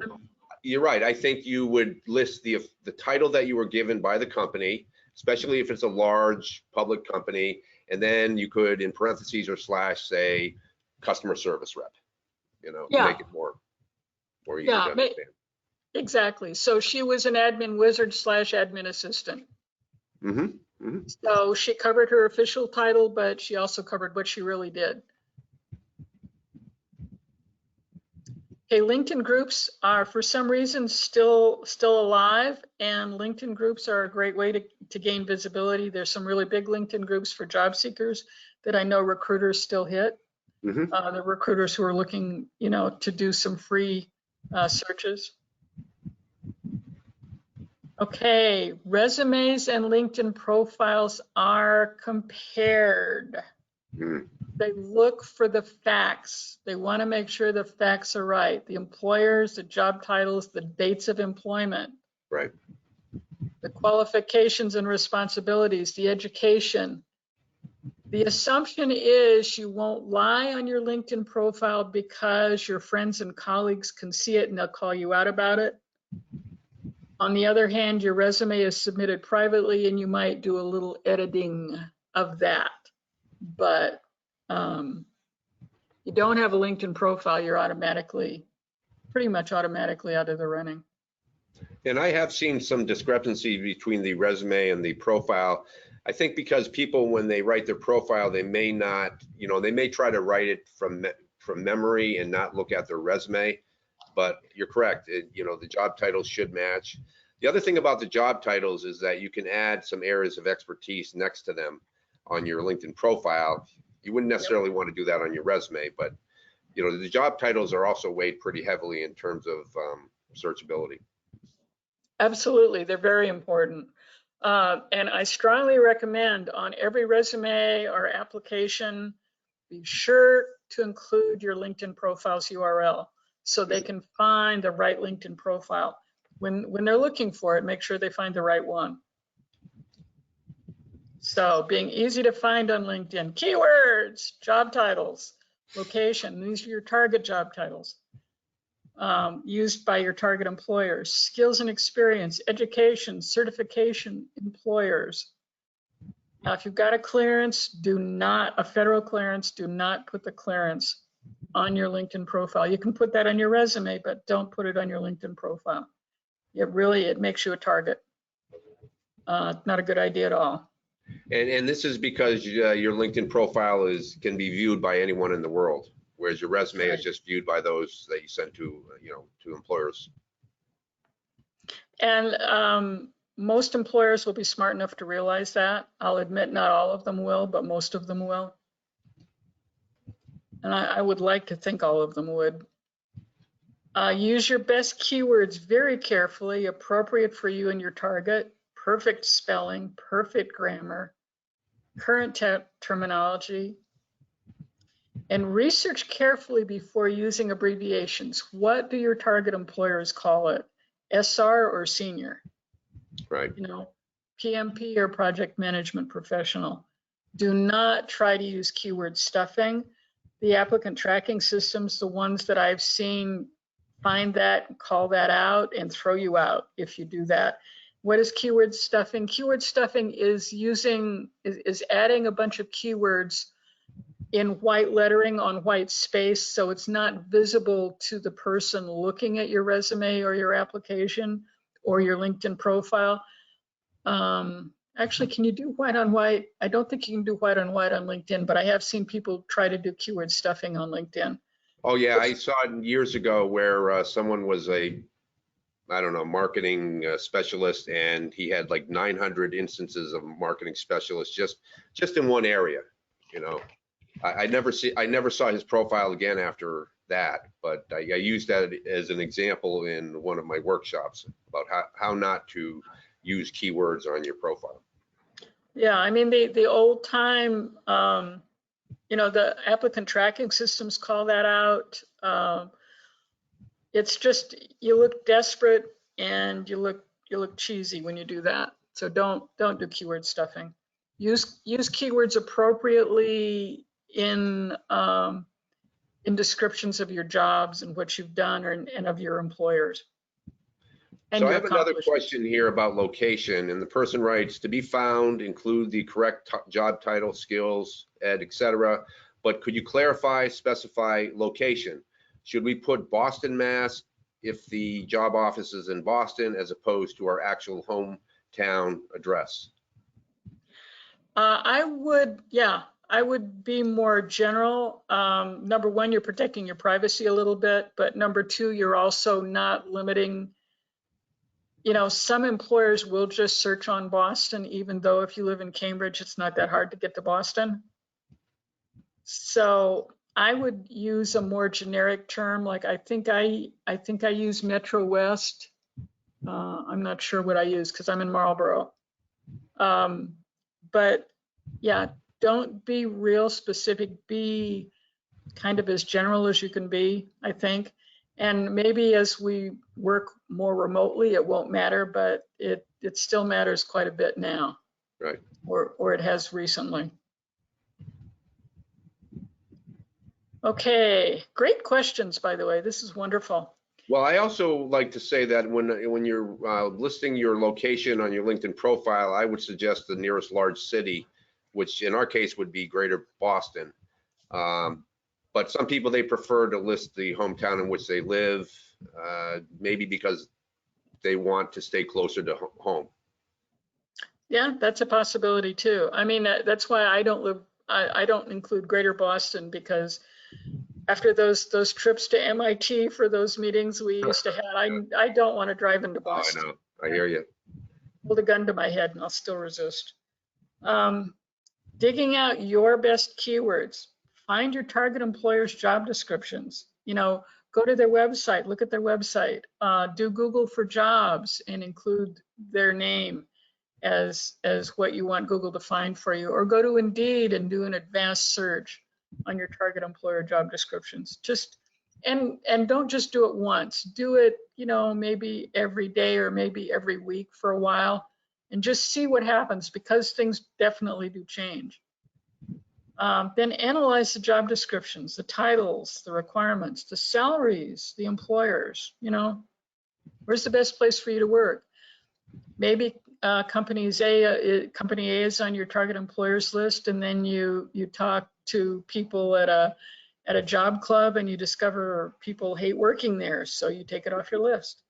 you're right. I think you would list the title that you were given by the company, especially if it's a large public company, and then you could, in parentheses or slash, say customer service rep, you know, make it more. More easy to understand. Exactly. So she was an admin wizard / admin assistant. So she covered her official title, but she also covered what she really did. Okay, LinkedIn groups are for some reason still alive, and LinkedIn groups are a great way to gain visibility. There's some really big LinkedIn groups for job seekers that I know recruiters still hit. The recruiters who are looking, to do some free searches. Okay, resumes and LinkedIn profiles are compared. They look for the facts. They want to make sure the facts are right. The employers, the job titles, the dates of employment. Right. The qualifications and responsibilities, the education. The assumption is you won't lie on your LinkedIn profile because your friends and colleagues can see it and they'll call you out about it. On the other hand, your resume is submitted privately and you might do a little editing of that. But you don't have a LinkedIn profile, you're pretty much automatically out of the running. And I have seen some discrepancy between the resume and the profile. I think because people, when they write their profile, they may not, they may try to write it from memory and not look at their resume. But you're correct, the job titles should match. The other thing about the job titles is that you can add some areas of expertise next to them on your LinkedIn profile. You wouldn't necessarily want to do that on your resume, but the job titles are also weighed pretty heavily in terms of searchability. Absolutely, they're very important. And I strongly recommend on every resume or application, be sure to include your LinkedIn profile's URL so they can find the right LinkedIn profile. When they're looking for it, make sure they find the right one. So being easy to find on LinkedIn, keywords, job titles, location, these are your target job titles. Used by your target employers, skills and experience, education, certification, employers. Now, if you've got a clearance, a federal clearance, do not put the clearance on your LinkedIn profile. You can put that on your resume, but don't put it on your LinkedIn profile. It makes you a target. Not a good idea at all. And this is because your LinkedIn profile can be viewed by anyone in the world, whereas your resume is just viewed by those that you send to employers. And most employers will be smart enough to realize that. I'll admit not all of them will, but most of them will. And I would like to think all of them would. Use your best keywords very carefully, appropriate for you and your target, perfect spelling, perfect grammar, current terminology, and research carefully before using abbreviations. What do your target employers call it? SR or senior? Right. PMP or project management professional. Do not try to use keyword stuffing. The applicant tracking systems, the ones that I've seen, find that, call that out, and throw you out if you do that. What is keyword stuffing? Keyword stuffing is adding a bunch of keywords in white lettering on white space, so it's not visible to the person looking at your resume or your application or your LinkedIn profile. Actually, can you do white on white? I don't think you can do white on white on LinkedIn, but I have seen people try to do keyword stuffing on LinkedIn. Oh yeah, I saw it years ago where someone was marketing specialist, and he had like 900 instances of marketing specialists just in one area. I never saw his profile again after that, but I used that as an example in one of my workshops about how not to use keywords on your profile. Yeah, I mean the old time, the applicant tracking systems call that out. It's just you look desperate and you look cheesy when you do that. So don't do keyword stuffing. Use keywords appropriately in descriptions of your jobs and what you've done and of your employers. So I have another question here about location, and the person writes, to be found, include the correct job title, skills, etc. But could you specify location? Should we put Boston, Mass, if the job office is in Boston as opposed to our actual hometown address? I would be more general. Number one, you're protecting your privacy a little bit, but number two, you're also not limiting. Some employers will just search on Boston, even though if you live in Cambridge, it's not that hard to get to Boston. So I would use a more generic term, like I think I use Metro West. I'm not sure what I use because I'm in Marlboro. But yeah, don't be real specific. Be kind of as general as you can be, I think. And maybe as we work more remotely, it won't matter, but it still matters quite a bit now. Right. Or it has recently. Okay, great questions, by the way. This is wonderful. Well, I also like to say that when you're listing your location on your LinkedIn profile, I would suggest the nearest large city, which in our case would be Greater Boston. But some people, they prefer to list the hometown in which they live, maybe because they want to stay closer to home. Yeah, that's a possibility too. I mean, that's why I don't include Greater Boston, because after those trips to MIT for those meetings we used to have, I don't want to drive into Boston. Oh, I know. I hear you. Hold a gun to my head and I'll still resist. Digging out your best keywords. Find your target employer's job descriptions. Go to their website, look at their website, do Google for jobs and include their name as what you want Google to find for you, or go to Indeed and do an advanced search on your target employer job descriptions. And don't just do it once. Do it, maybe every day or maybe every week for a while, and just see what happens, because things definitely do change. Then analyze the job descriptions, the titles, the requirements, the salaries, the employers. Where's the best place for you to work? Maybe company A is on your target employers list, and then you talk to people at a job club and you discover people hate working there, so you take it off your list.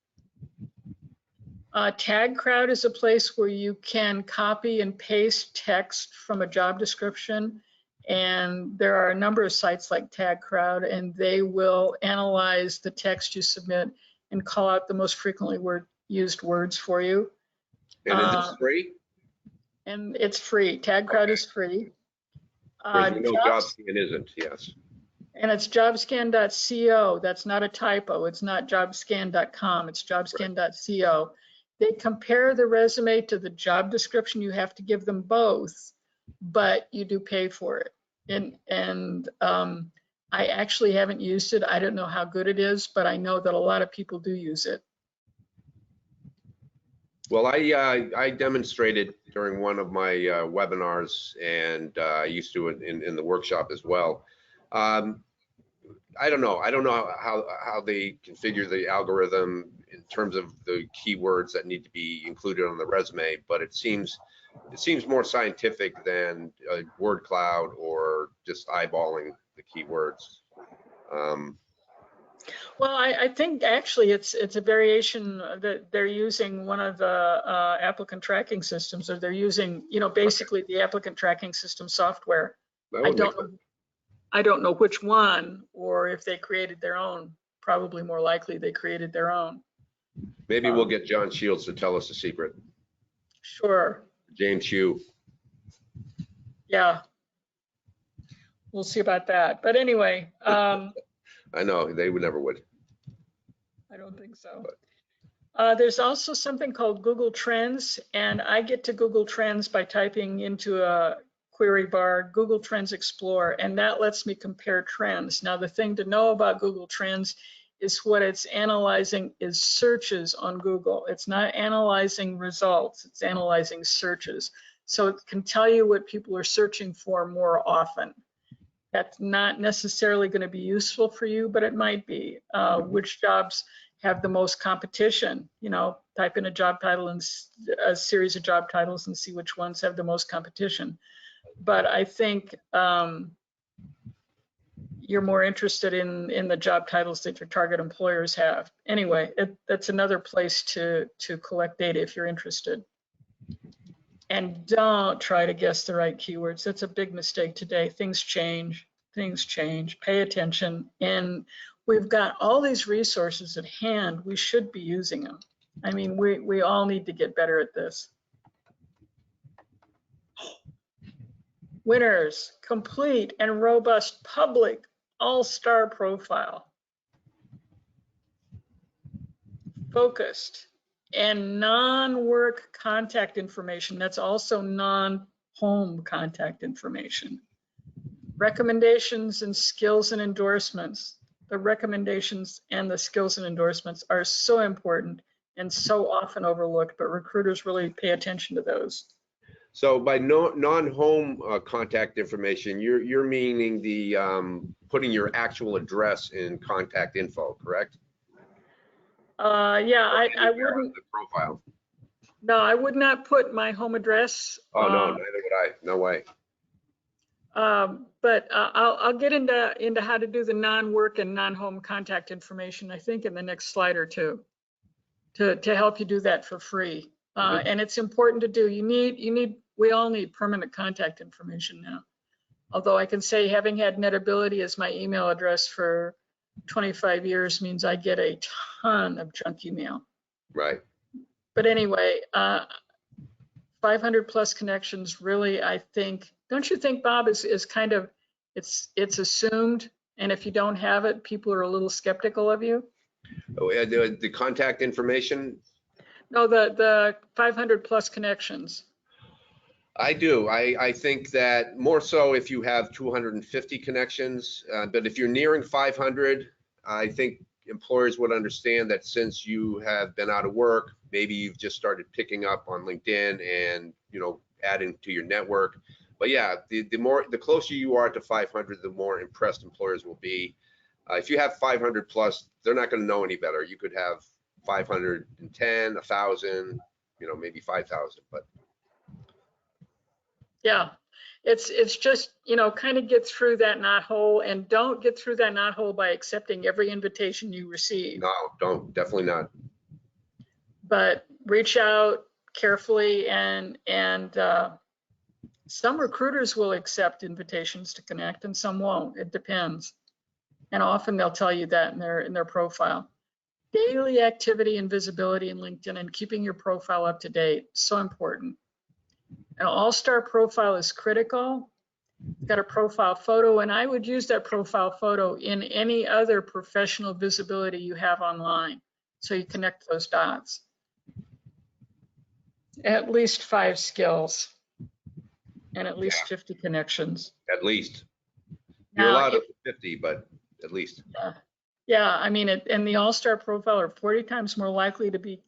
Tag Crowd is a place where you can copy and paste text from a job description, and there are a number of sites like Tag Crowd, and they will analyze the text you submit and call out the most frequently used words for you. And is it free? And it's free. Tag Crowd is free. JobScan isn't, yes. And it's jobscan.co. That's not a typo. It's not jobscan.com. It's jobscan.co. They compare the resume to the job description. You have to give them both, but you do pay for it. And I actually haven't used it. I don't know how good it is, but I know that a lot of people do use it. Well, I demonstrated during one of my webinars, and I used to in the workshop as well. I don't know how they configure the algorithm in terms of the keywords that need to be included on the resume, but it seems more scientific than a word cloud or just eyeballing the keywords. Well, I think actually it's a variation that they're using one of the applicant tracking systems, or they're using, basically the applicant tracking system software. I don't know which one, or if they created their own. Probably more likely they created their own. Maybe we'll get John Shields to tell us the secret. Sure. James Hugh. Yeah. We'll see about that. But anyway. I know, they never would. I don't think so. There's also something called Google Trends, and I get to Google Trends by typing into a query bar Google Trends Explorer, and that lets me compare trends. Now, the thing to know about Google Trends is what it's analyzing is searches on Google. It's not analyzing results, it's analyzing searches. So it can tell you what people are searching for more often. That's not necessarily going to be useful for you, but it might be. Which jobs have the most competition? Type in a job title and a series of job titles and see which ones have the most competition. But I think, you're more interested in the job titles that your target employers have. Anyway, that's another place to collect data if you're interested. And don't try to guess the right keywords. That's a big mistake today. Things change. Pay attention. And we've got all these resources at hand. We should be using them. I mean, we all need to get better at this. Winners, complete and robust public all-star profile. Focused and non-work contact information. That's also non-home contact information. Recommendations and skills and endorsements. The recommendations and the skills and endorsements are so important and so often overlooked, but recruiters really pay attention to those. So by non-home contact information, you're meaning the putting your actual address in contact info, correct? Yeah, I wouldn't. The profile. No, I would not put my home address. Oh no, neither would I. No way. But I'll get into how to do the non-work and non-home contact information, I think, in the next slide or two, to help you do that for free. And it's important to do. We all need permanent contact information now. Although I can say, having had NetAbility as my email address for 25 years means I get a ton of junk email. Right. But anyway, 500 plus connections, really, I think, don't you think, Bob, is kind of, it's assumed, and if you don't have it, people are a little skeptical of you? Oh, yeah, the contact information? No, the 500 plus connections. I do. I think that more so if you have 250 connections, but if you're nearing 500, I think employers would understand that since you have been out of work, maybe you've just started picking up on LinkedIn and, you know, adding to your network. But yeah, the closer you are to 500, the more impressed employers will be. If you have 500 plus, they're not going to know any better. You could have 510, 1,000, you know, maybe 5,000, but. Yeah, it's just, you know, kind of get through that knothole, and don't get through that knothole by accepting every invitation you receive. No, don't, definitely not. But reach out carefully, and some recruiters will accept invitations to connect and some won't. It depends. And often they'll tell you that in their profile. Daily activity and visibility in LinkedIn and keeping your profile up to date, so important. An all-star profile is critical. You've got a profile photo, and I would use that profile photo in any other professional visibility you have online, so you connect those dots. At least 5 skills and at least 50 connections. At least. You're allowed up to 50, but at least. Yeah, I mean, and the all-star profile are 40 times more likely to be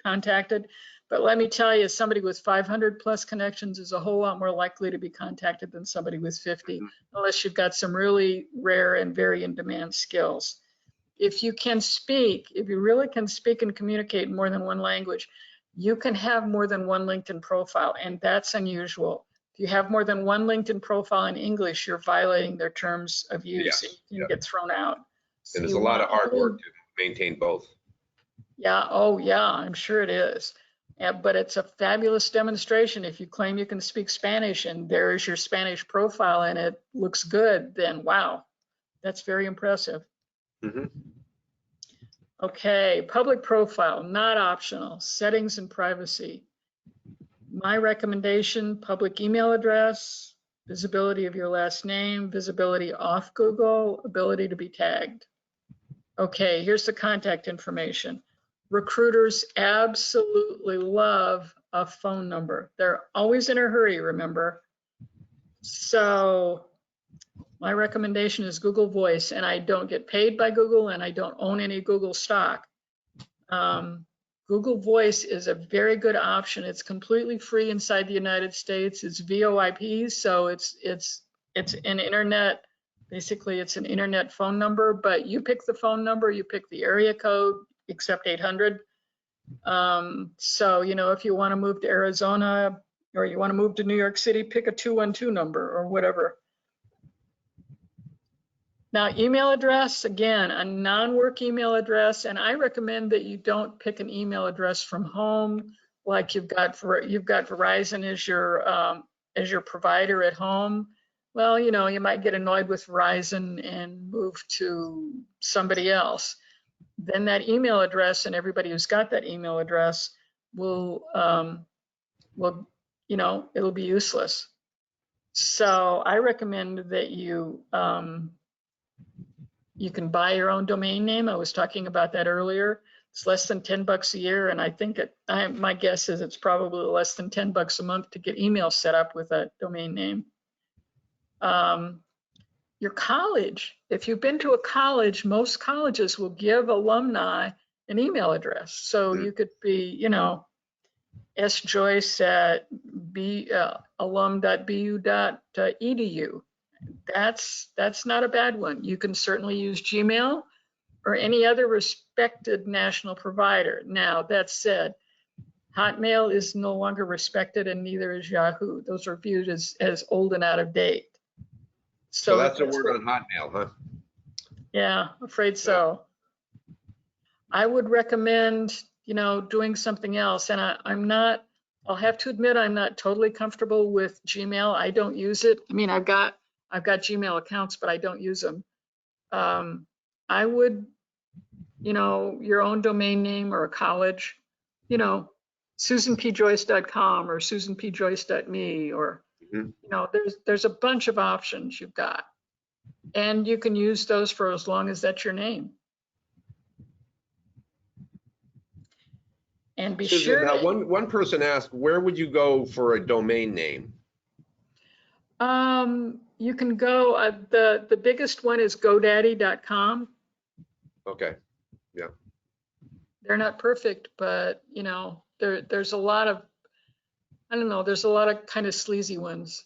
contacted. But let me tell you, somebody with 500 plus connections is a whole lot more likely to be contacted than somebody with 50, unless you've got some really rare and very in-demand skills. If you can speak, if you really can speak and communicate in more than one language, you can have more than one LinkedIn profile, and that's unusual. If you have more than one LinkedIn profile in English, you're violating their terms of use. Yes. And you can get thrown out. So and there's a lot of hard work to maintain both. Yeah, oh yeah, I'm sure it is. But it's a fabulous demonstration. If you claim you can speak Spanish and there is your Spanish profile and it looks good, then wow, that's very impressive. Mm-hmm. Okay, public profile, not optional. Settings and privacy. My recommendation, public email address, visibility of your last name, visibility off Google, ability to be tagged. Okay, here's the contact information. Recruiters absolutely love a phone number. They're always in a hurry, remember? So my recommendation is Google Voice, and I don't get paid by Google, and I don't own any Google stock. Google Voice is a very good option. It's completely free inside the United States. It's VoIP, so it's an internet, basically it's an internet phone number, but you pick the phone number, you pick the area code, except 800. So, you know, if you want to move to Arizona or you want to move to New York City, pick a 212 number or whatever. Now, email address, again, a non-work email address, and I recommend that you don't pick an email address from home, like you've got Verizon as your provider at home. Well, you know, you might get annoyed with Verizon and move to somebody else. Then that email address and everybody who's got that email address will, you know, it'll be useless. So I recommend that you can buy your own domain name. I was talking about that earlier. It's less than $10 a year, and I think my guess is it's probably less than $10 a month to get email set up with a domain name. Your college, if you've been to a college, most colleges will give alumni an email address. So you could be, you know, alum.bu.edu. That's not a bad one. You can certainly use Gmail or any other respected national provider. Now, that said, Hotmail is no longer respected, and neither is Yahoo. Those are viewed as old and out of date. So that's a word on Hotmail, huh? Yeah, afraid so. I would recommend, you know, doing something else. And I'll have to admit, I'm not totally comfortable with Gmail. I don't use it. I mean, I've got Gmail accounts, but I don't use them. I would, you know, your own domain name or a college, you know, SusanPJoyce.com or SusanPJoyce.me, or, you know, there's a bunch of options you've got. And you can use those for as long as that's your name. And be Susan, sure. Now, one person asked, where would you go for a domain name? You can go, the biggest one is GoDaddy.com. Okay, yeah. They're not perfect, but you know, there's a lot of, I don't know, there's a lot of kind of sleazy ones.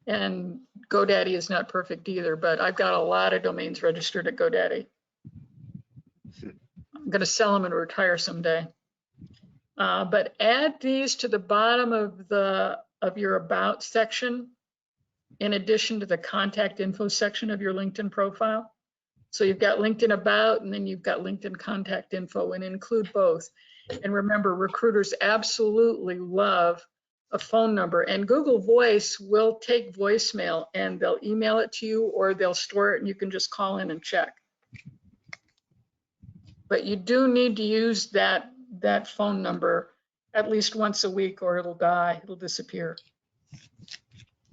And GoDaddy is not perfect either, but I've got a lot of domains registered at GoDaddy. I'm going to sell them and retire someday. But add these to the bottom of your About section, in addition to the contact info section of your LinkedIn profile. So you've got LinkedIn About, and then you've got LinkedIn contact info, and include both. And remember, recruiters absolutely love a phone number, and Google Voice will take voicemail and they'll email it to you, or they'll store it and you can just call in and check. But you do need to use that phone number at least once a week, or it'll die, it'll disappear,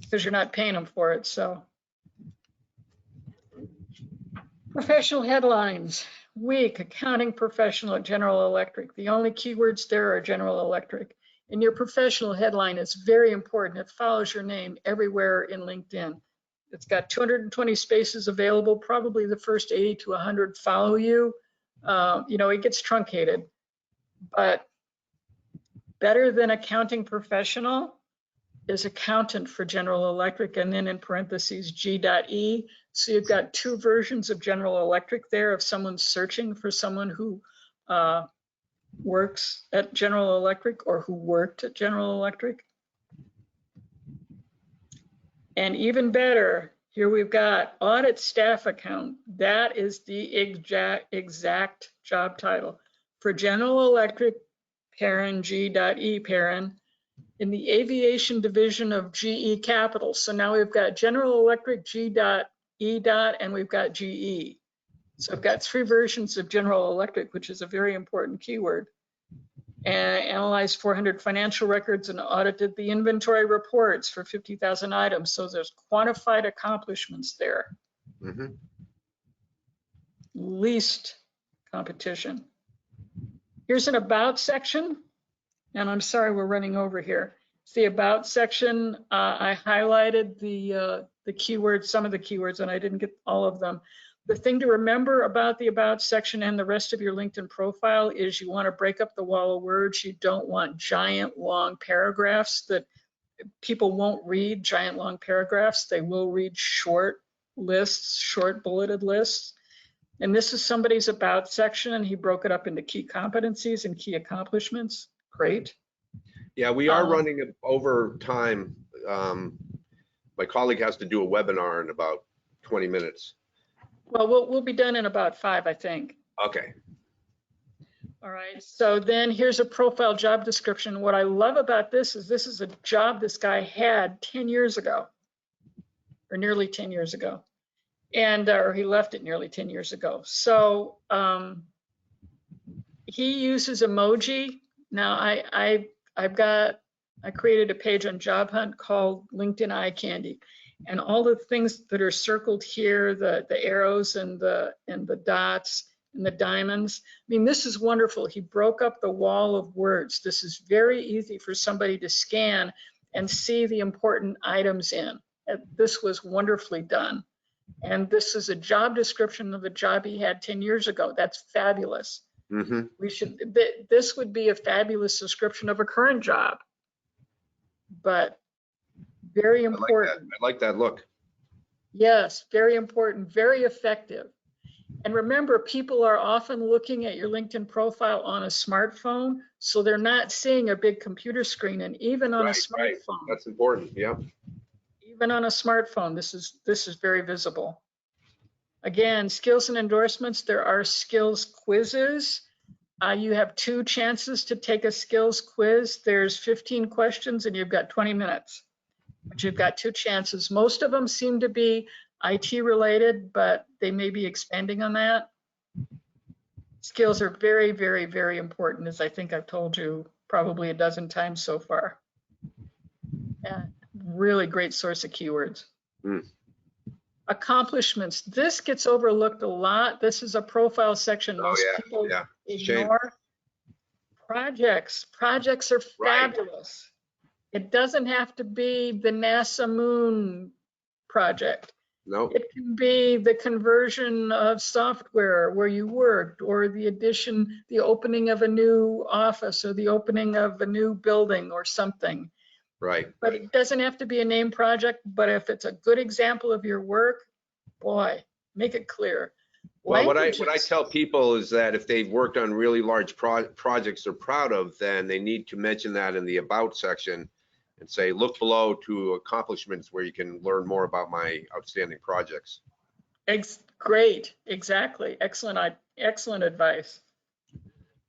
because you're not paying them for it. So professional headlines: weak, accounting professional at General Electric. The only keywords there are General Electric. And your professional headline is very important. It follows your name everywhere in LinkedIn. It's got 220 spaces available. Probably the first 80 to 100 follow you. You know, it gets truncated, but better than accounting professional is accountant for General Electric, and then in parentheses G.E. So you've got two versions of General Electric there if someone's searching for someone who works at General Electric or who worked at General Electric. And even better, here we've got audit staff account. That is the exact job title for General Electric, parent G.E. parent, in the aviation division of GE Capital. So now we've got General Electric, G.E. and we've got GE. So I've got three versions of General Electric, which is a very important keyword. And analyzed 400 financial records and audited the inventory reports for 50,000 items. So there's quantified accomplishments there. Least competition. Here's an About section. And I'm sorry, we're running over here. It's the About section. I highlighted the keywords, some of the keywords, and I didn't get all of them. The thing to remember about the About section and the rest of your LinkedIn profile is you want to break up the wall of words. You don't want giant long paragraphs that people won't read, giant long paragraphs. They will read short lists, short bulleted lists. And this is somebody's About section, and he broke it up into key competencies and key accomplishments. Great. Yeah, we are running over time. My colleague has to do a webinar in about 20 minutes. Well, we'll be done in about 5, I think. Okay. All right, so then here's a profile job description. What I love about this is a job this guy had 10 years ago, or nearly 10 years ago. And, or he left it nearly 10 years ago. So he uses emoji. Now I created a page on Job Hunt called LinkedIn Eye Candy. And all the things that are circled here, the arrows and the dots and the diamonds. I mean, this is wonderful. He broke up the wall of words. This is very easy for somebody to scan and see the important items in. This was wonderfully done. And this is a job description of the job he had 10 years ago. That's fabulous. Mm-hmm. This would be a fabulous description of a current job, but very important. I like that look. Yes, very important, very effective. And remember, people are often looking at your LinkedIn profile on a smartphone, so they're not seeing a big computer screen. And even on a smartphone, that's important. Yeah. Even on a smartphone, this is very visible. Again, skills and endorsements, there are skills quizzes. You have 2 chances to take a skills quiz. There's 15 questions and you've got 20 minutes, but you've got 2 chances. Most of them seem to be IT related, but they may be expanding on that. Skills are very, very, very important, as I think I've told you probably a dozen times so far. Yeah, really great source of keywords. Accomplishments. This gets overlooked a lot. This is a profile section most people ignore. Projects. Projects are fabulous. It doesn't have to be the NASA moon project. No. It can be the conversion of software where you worked, or the addition, the opening of a new office, or the opening of a new building or something. Right. But it doesn't have to be a named project, but if it's a good example of your work, boy, make it clear. Well, what I tell people is that if they've worked on really large projects they're proud of, then they need to mention that in the about section and say, look below to accomplishments where you can learn more about my outstanding projects. Great, exactly. Excellent advice.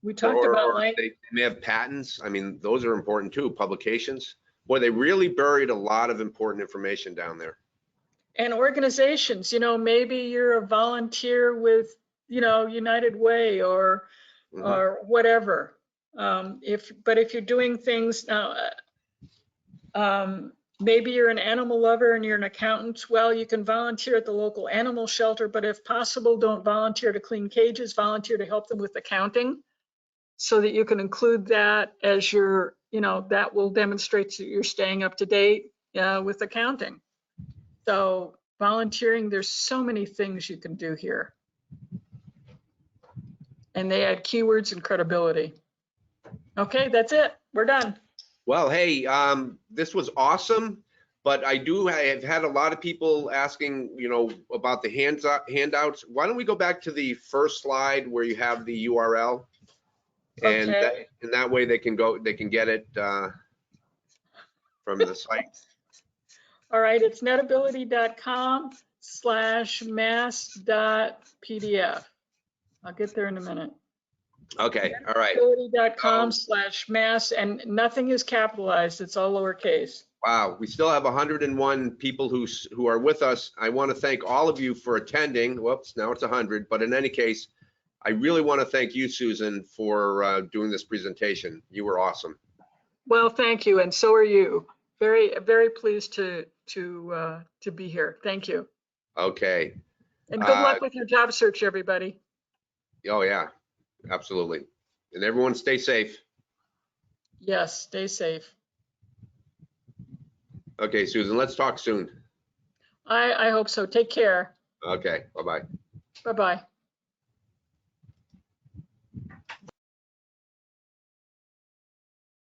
We talked about they may have patents. I mean, those are important too, publications. Boy, they really buried a lot of important information down there. And organizations, you know, maybe you're a volunteer with, you know, United Way or whatever. But if you're doing things now, maybe you're an animal lover and you're an accountant. Well, you can volunteer at the local animal shelter, but if possible, don't volunteer to clean cages, volunteer to help them with accounting, so that you can include that as your, you know, that will demonstrate that you're staying up to date with accounting. So volunteering, there's so many things you can do here. And they add keywords and credibility. Okay, that's it. We're done. Well, hey, this was awesome, but I have had a lot of people asking, you know, about the handouts. Why don't we go back to the first slide where you have the URL, and that way they can get it from the site. All right, it's netability.com/mass.pdf. I'll get there in a minute. Okay, all right. netability.com/mass, and nothing is capitalized, it's all lowercase. Wow, we still have 101 people who are with us. I want to thank all of you for attending. Whoops, now it's 100, but in any case, I really want to thank you, Susan, for doing this presentation. You were awesome. Well, thank you, and so are you. Very, very pleased to be here. Thank you. Okay. And good luck with your job search, everybody. Oh yeah, absolutely. And everyone stay safe. Yes, stay safe. Okay, Susan, let's talk soon. I hope so. Take care. Okay, bye-bye. Bye-bye.